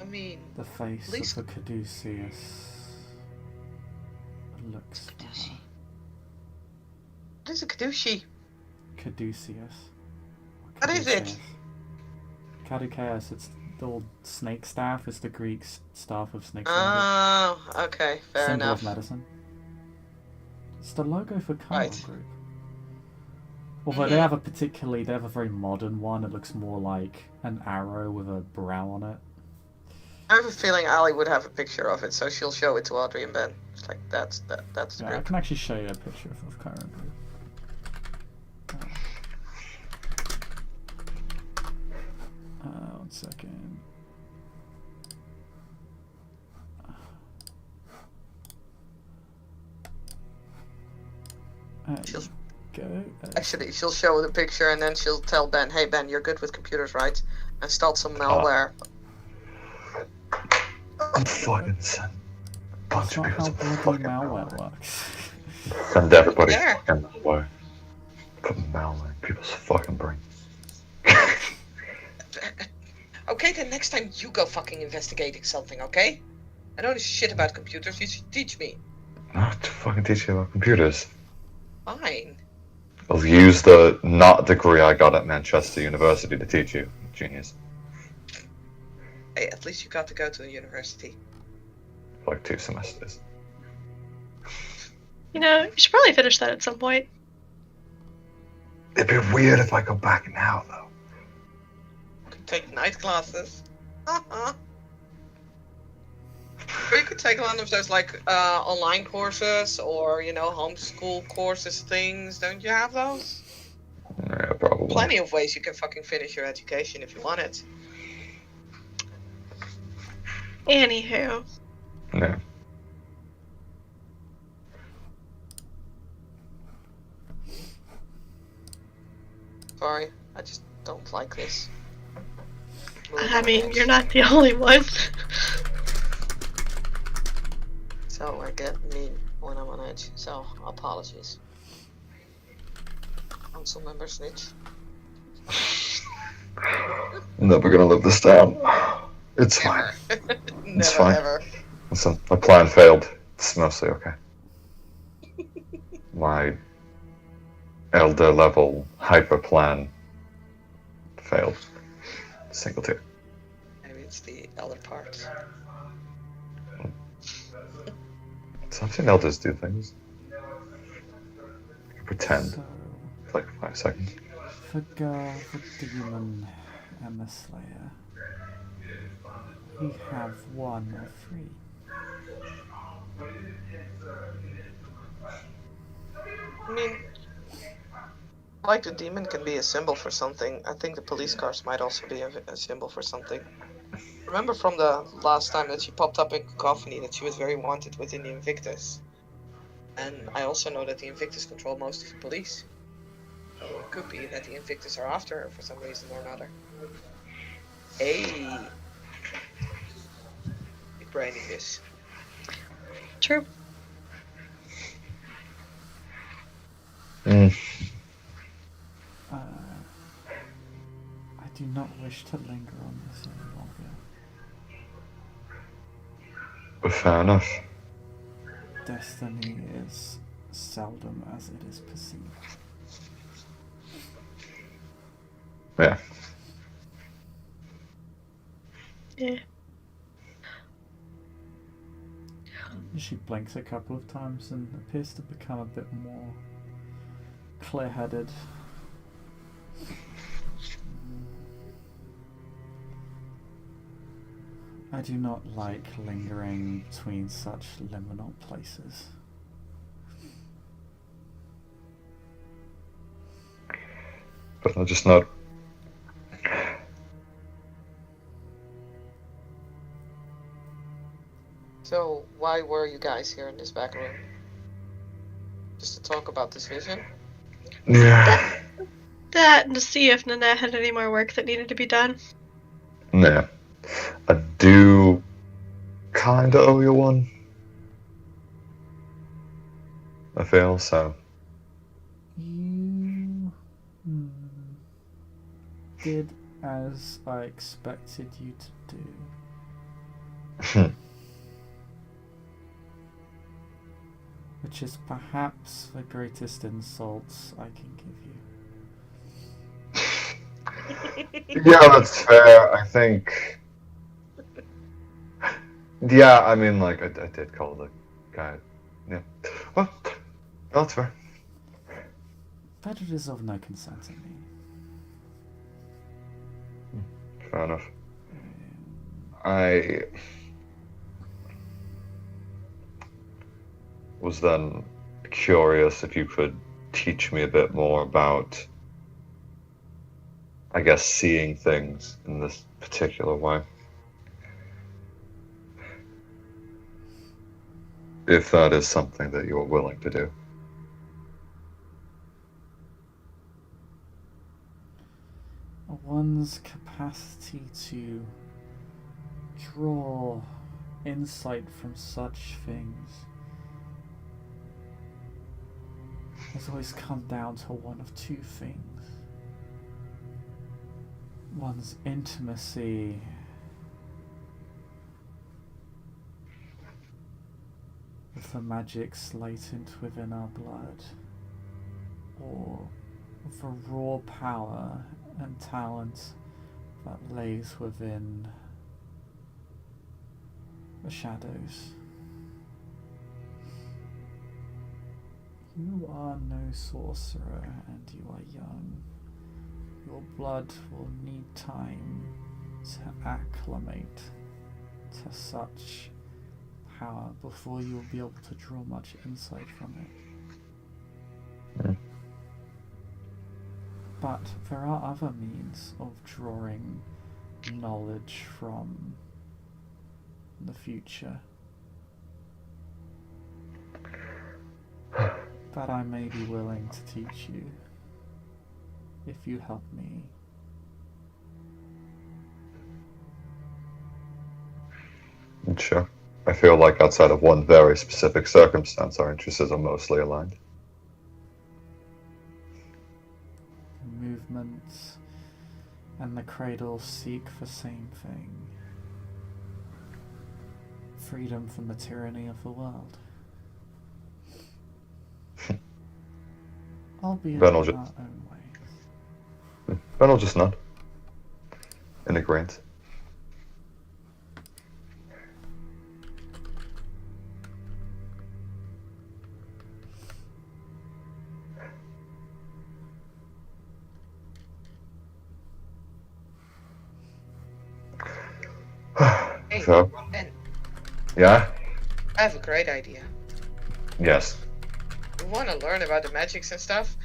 F: I mean,
A: the face
F: At least-
A: of the Caduceus looks for her?
F: what is a Kadushi?
A: Caduceus.
F: What is it?
A: Caduceus, it's the old snake staff, it's the Greek staff of snake
F: Oh, okay, fair
A: symbol
F: enough.
A: of medicine. It's the logo for Chiron
F: Right.
A: Group. Although they have a very modern one. It looks more like an arrow with a brow on it.
F: I have a feeling Ali would have a picture of it, so she'll show it to Audrey and Ben. It's like that's the
A: Yeah, I
F: group.
A: can actually show you a picture of Chiron Group. One second.
F: She'll-
A: Go.
F: Actually, she'll show the picture and then she'll tell Ben, "Hey Ben, you're good with computers, right? And start some malware."
E: I'm fucking send a bunch
A: That's
E: of
A: not
E: people
A: how
E: to
A: bloody
E: fucking
A: malware works.
E: Send everybody
F: There.
E: fucking malware. Put malware in people's fucking brains.
F: Okay, then next time you go fucking investigating something, okay? I know this shit about computers. You should teach me.
E: Not to fucking teach you about computers.
F: Fine.
E: I'll use the not degree I got at Manchester University to teach you, genius.
F: Hey, at least you got to go to the university.
E: For like 2 semesters.
D: You know, you should probably finish that at some point.
E: It'd be weird if I go back now, though.
F: Could take night classes. Uh-huh. Or you could take one of those like online courses or homeschool courses things. Don't you have those?
E: Yeah, probably.
F: Plenty of ways you can fucking finish your education if you want it.
D: Anywho.
E: Yeah.
F: Sorry, I just don't like this.
D: I mean, you're not the only one.
F: So I get mean when I'm on edge. So apologies. Council member Snitch.
E: I'm never gonna live this down. It's fine.
F: Never.
E: It's
F: Never
E: fine.
F: ever.
E: Listen, my plan failed. It's mostly okay. My elder level hyper plan failed. Single tier.
F: Maybe it's the elder part.
E: So I've seen elders do things. Pretend
A: So,
E: for like 5 seconds.
A: for Gar, the demon, and the Slayer, we have 1 or 3.
F: I mean, like the demon can be a symbol for something, I think the police cars might also be a symbol for something. Remember from the last time that she popped up in Cacophony that she was very wanted within the Invictus. And I also know that the Invictus control most of the police. So it could be that the Invictus are after her for some reason or another. Hey! Big braining this.
D: True.
E: Mm.
A: I do not wish to linger on this any longer.
E: Fair enough.
A: Destiny is seldom as it is perceived.
E: Yeah.
D: Yeah.
A: She blinks a couple of times and appears to become a bit more clear-headed. I do not like lingering between such liminal places.
E: But I'm just not.
F: So why were you guys here in this back room? Just to talk about this vision?
E: Yeah.
D: That and to see if Nanette had any more work that needed to be done.
E: Yeah. I do kinda owe you one. I feel so.
A: You did as I expected you to do. Which is perhaps the greatest insult I can give you.
E: Yeah, that's fair. I think. Yeah, I mean, like, I did call the guy. Yeah. Well, that's fair.
A: But it is of no concern to me.
E: Fair enough. I was then curious if you could teach me a bit more about, I guess, seeing things in this particular way. If that is something that you're willing to do.
A: One's capacity to draw insight from such things has always come down to one of 2 things. One's intimacy with the magics latent within our blood, or the raw power and talent that lays within the shadows. You are no sorcerer and you are young. Your blood will need time to acclimate to such power before you'll be able to draw much insight from it.
E: Mm.
A: But there are other means of drawing knowledge from the future that I may be willing to teach you if you help me.
E: Sure. I feel like outside of one very specific circumstance, our interests are mostly aligned.
A: Movements and the cradle seek the same thing. Freedom from the tyranny of the world. albeit
E: Ben will
A: in
E: just-
A: our own ways.
E: Ben will just nod. In agreement.
F: Hey,
E: So,
F: Ben,
E: yeah?
F: I have a great idea.
E: Yes.
F: You want to learn about the magics and stuff?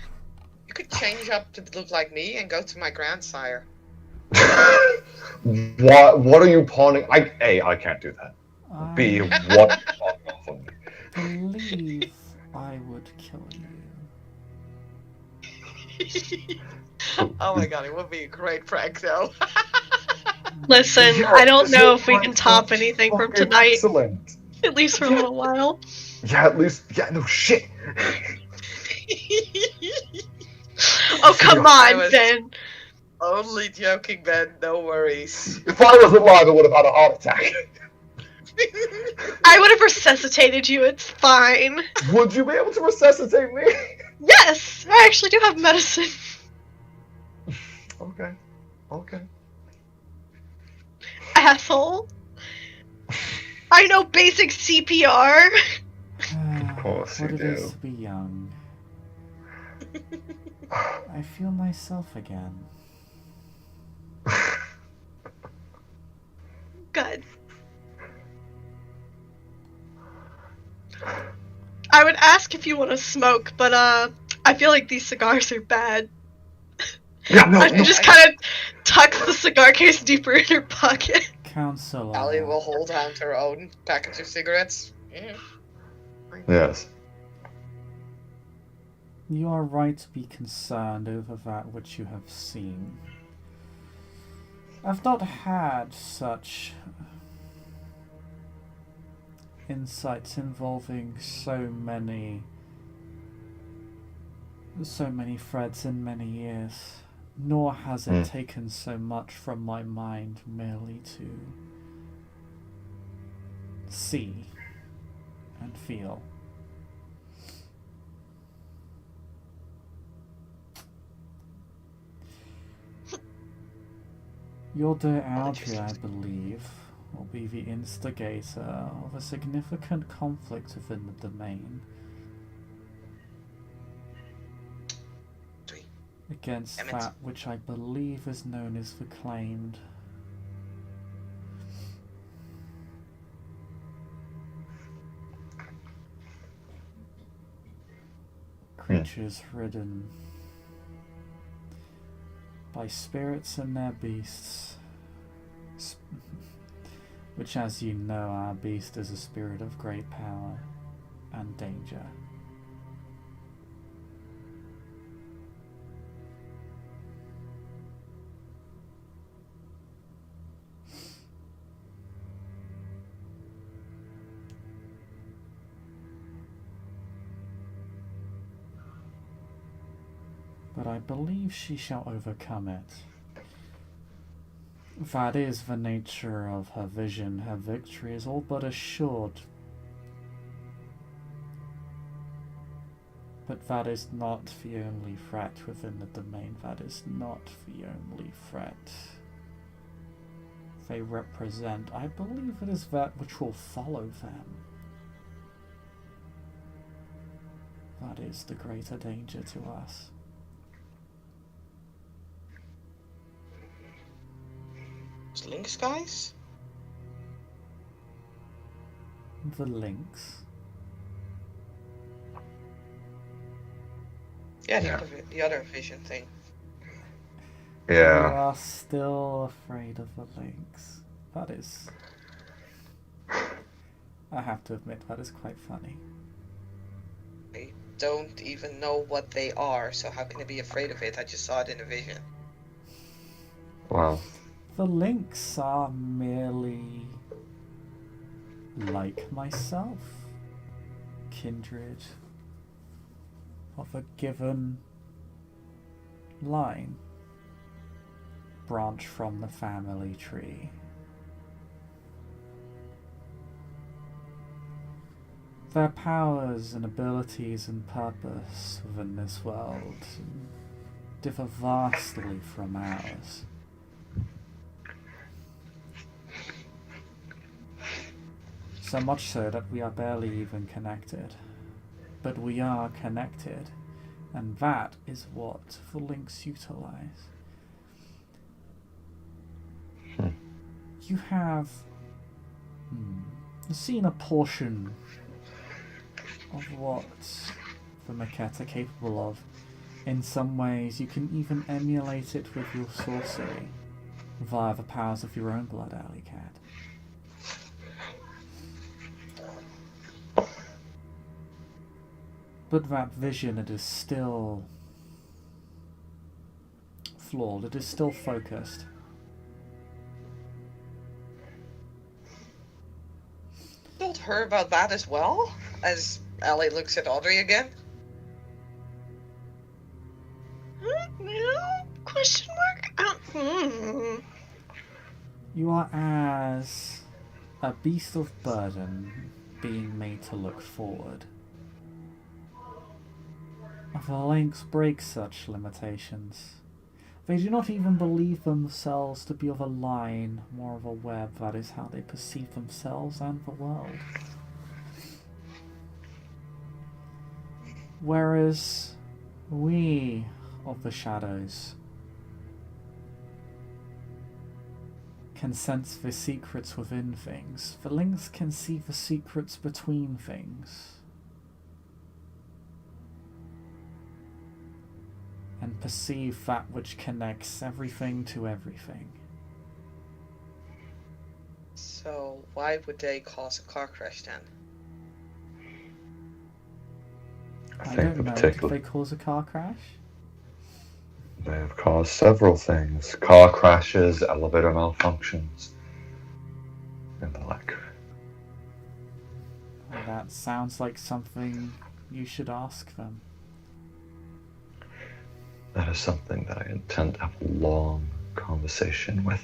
F: You could change up to look like me and go to my grandsire.
E: What are you pawning? I can't do that. B,
A: I
E: what are you pawning off on me?
A: believe I would kill you.
F: Oh my god, it would be a great prank though.
D: Listen,
E: Yeah,
D: I don't
E: this
D: know
E: is
D: if we can top
E: fucking
D: anything from tonight,
E: Excellent.
D: at least for a little while.
E: Yeah, at least. Yeah, no shit.
D: Oh, come
F: I
D: on,
F: was-
D: Ben.
F: Only joking, Ben. No worries.
E: If I was alive, I would have had a heart attack.
D: I would have resuscitated you, it's fine.
E: Would you be able to resuscitate me?
D: Yes, I actually do have medicine.
E: Okay. Okay.
D: Asshole. I know basic CPR.
E: Of course
A: What
E: you
A: it is
E: do.
A: to be young. I feel myself again.
D: Good. I would ask if you want to smoke, but I feel like these cigars are bad.
E: Yeah, no,
D: I
E: no.
D: just kind of tucks the cigar case deeper in her pocket.
A: Counselor.
F: Allie will hold out her own package of cigarettes. Yeah.
E: Yes.
A: You are right to be concerned over that which you have seen. I've not had such insights involving so many threads in many years, nor has it taken so much from my mind merely to see and feel. Your dear Audrey, I believe, will be the instigator of a significant conflict within the domain against
F: Damn it.
A: that which I believe is known as the claimed. Creatures ridden by spirits and their beasts, which, as you know, our beast is a spirit of great power and danger. But I believe she shall overcome it. That is the nature of her vision. Her victory is all but assured. But that is not the only threat within the domain. That is not the only threat they represent. I believe it is that which will follow them. That is the greater danger to us.
F: Lynx guys?
A: The lynx.
F: Yeah,
E: Yeah.
F: the other vision thing.
A: You
E: Yeah.
A: are still afraid of the lynx. That is... I have to admit, that is quite funny.
F: I don't even know what they are, so how can I be afraid of it? I just saw it in a vision.
E: Wow.
A: The lynx are merely like myself, kindred of a given line, branch from the family tree. their powers and abilities and purpose within this world differ vastly from ours. So much so that we are barely even connected. But we are connected, and that is what the links utilize. You have seen a portion of what the maquette are capable of. In some ways, you can even emulate it with your sorcery via the powers of your own blood alley cat. But that vision, it is still flawed. It is still focused.
F: Told her about that as well, as Ellie looks at Audrey again.
D: No? Question mark? I don't.
A: You are as a beast of burden being made to look forward. The links break such limitations. They do not even believe themselves to be of a line, more of a web. That is how they perceive themselves and the world. Whereas we of the shadows can sense the secrets within things. The links can see the secrets between things. And perceive that which connects everything to everything.
F: So why would they cause a car crash then?
A: I don't know. Did they cause a car crash?
E: They have caused several things. Car crashes, elevator malfunctions, and the like.
A: Well, that sounds like something you should ask them.
E: That is something that I intend to have a long conversation with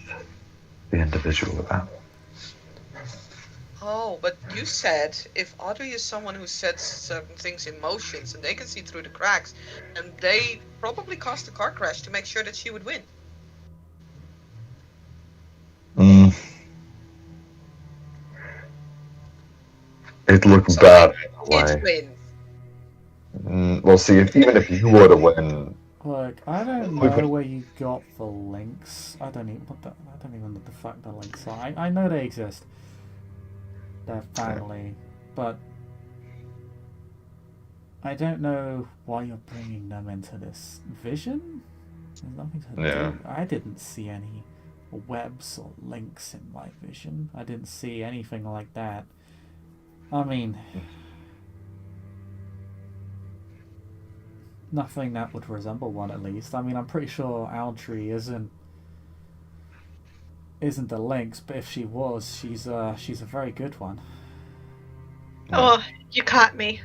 E: the individual about.
F: Oh, but you said if Audrey is someone who sets certain things in motions and they can see through the cracks, and they probably caused the car crash to make sure that she would win.
E: It looked
F: So
E: bad
F: they
E: in a
F: did
E: way.
F: win.
E: Well, see, even if you were to win,
A: Look, I don't know where you got the links. I don't even know the fuck the links are. I know they exist. They're family, but I don't know why you're bringing them into this vision. There's nothing to do. I didn't see any webs or links in my vision. I didn't see anything like that. I mean, nothing that would resemble one, at least. I mean, I'm pretty sure Aldry isn't the Lynx, but if she was, she's a very good one.
D: Oh, you caught me.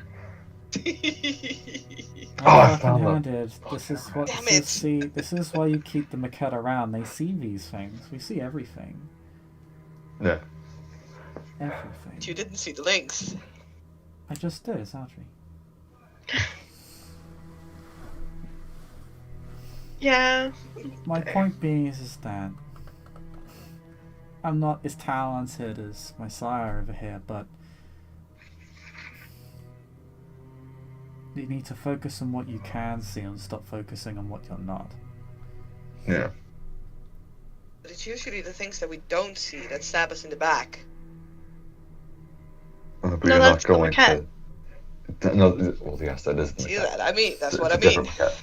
E: I found them.
A: Handed. This is what.
F: Damn
A: This is why you keep the maquette around. They see these things. We see everything.
E: Yeah.
A: Everything.
F: You didn't see the links.
A: I just did. It's Audrey.
D: Yeah.
A: My point being is that I'm not as talented as my sire over here, but you need to focus on what you can see and stop focusing on what you're not.
E: Yeah.
F: But it's usually the things that we don't see that stab us in the back.
E: But
D: No,
E: you're
D: that's
E: not going
D: the maquette.
E: to. No, well, yes, that is the
F: See
E: maquette.
F: that? I mean, that's
E: It's
F: what
E: a
F: I mean.
E: different maquette.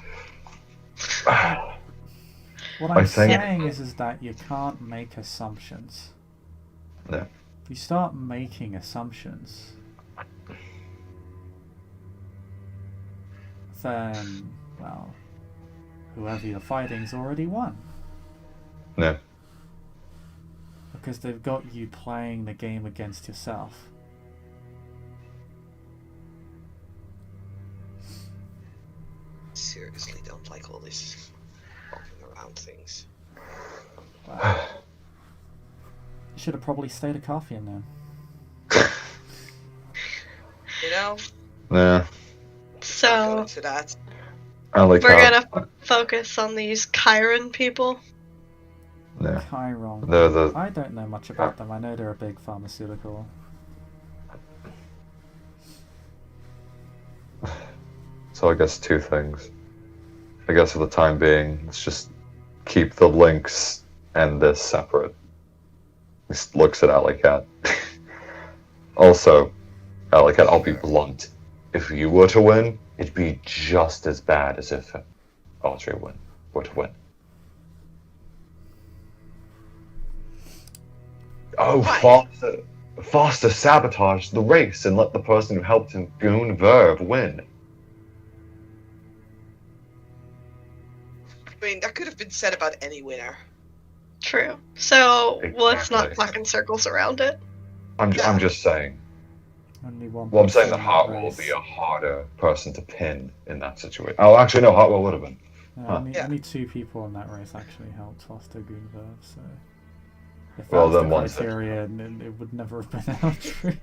A: What
E: I
A: I'm
E: think-
A: saying is that you can't make assumptions.
E: Yeah.
A: If you start making assumptions, then, well, whoever you're fighting's already won.
E: No.
A: Because they've got you playing the game against yourself.
F: Seriously, don't like all this walking around things.
A: Wow. You should have probably stayed at coffee in there.
F: You know, now.
E: Yeah.
F: Not going
D: So
F: into that.
E: I like
D: we're
E: how.
D: gonna focus on these Chiron people.
E: Yeah.
A: Chiron.
E: The
A: I don't know much about them. I know they're a big pharmaceutical.
E: So I guess two things. I guess for the time being, let's just keep the links and this separate. He looks at Alleycat. Also, Alleycat, I'll be blunt. If you were to win, it'd be just as bad as if Audrey were to win. Oh,
F: Why?
E: Foster sabotaged the race and let the person who helped him goon Verve win.
F: I mean, that could have been said about any winner.
D: True. So let's not
E: Exactly.
D: talk in circles around it.
E: I'm just saying.
A: Only one.
E: Well, I'm saying
A: person
E: that
A: in
E: Hartwell would
A: race.
E: be a harder person to pin in that situation. Oh, actually, no, Hartwell would have been. Huh.
A: Only,
F: Yeah.
A: only 2 people in that race actually helped Foster Goonverve, so if that
E: Well,
A: was
E: then
A: the
E: one said-
A: criteria, then it would never have been Audrey.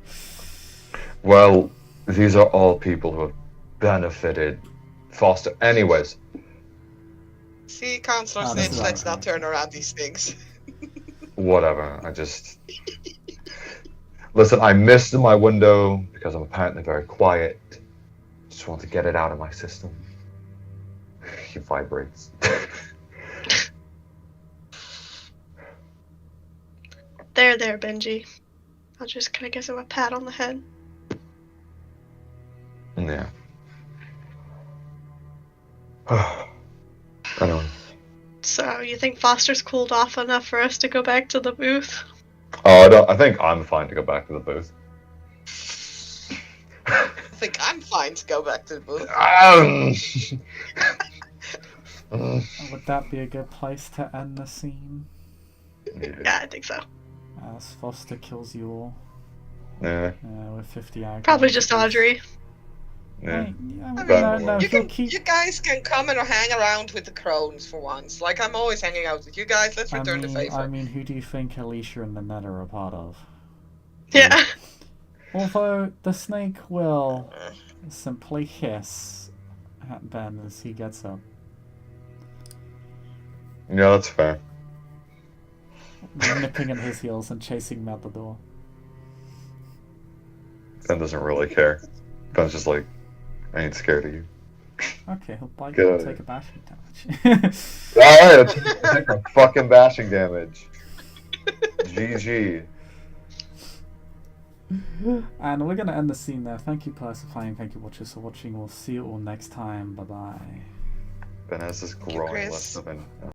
E: Well, these are all people who have benefited Foster. Anyways,
F: See, Counselor
A: Oh, this
F: Snitch,
A: is
F: let's
A: okay.
F: not turn around these things.
E: whatever. Listen, I missed my window because I'm apparently very quiet. Just want to get it out of my system. He vibrates.
D: There, Benji. I'll just kind of give him a pat on the head.
E: Yeah. Anyway.
D: So you think Foster's cooled off enough for us to go back to the booth?
E: Oh, I think I'm fine to go back to the booth.
F: I think I'm fine to go back to the booth.
A: Would that be a good place to end the scene?
D: Yeah, I think so.
A: As Foster kills you all
E: Yeah.
A: with 50 aggro.
D: Probably just Audrey.
E: Yeah.
A: I mean,
E: But-
A: no,
F: You
A: he'll keep.
F: you guys can come and hang around with the crones for once. Like, I'm always hanging out with you guys. Let's return the favor.
A: I mean, who do you think Alicia and the Net are a part of?
D: Yeah.
A: Although the snake will simply hiss at Ben as he gets up,
E: Yeah, that's fair.
A: nipping at his heels and chasing him out the door.
E: Ben doesn't really care. Ben's just like, I ain't scared of you.
A: Okay, he'll bite
E: Get
A: you
E: out
A: and
E: of
A: take a bashing damage.
E: Alright, take a fucking bashing damage. GG.
A: And we're gonna end the scene there. Thank you, players, for playing. Thank you, watchers, for watching. We'll see you all next time. Bye bye.
E: Ben has this
F: you,
E: growing
F: Chris.
E: list of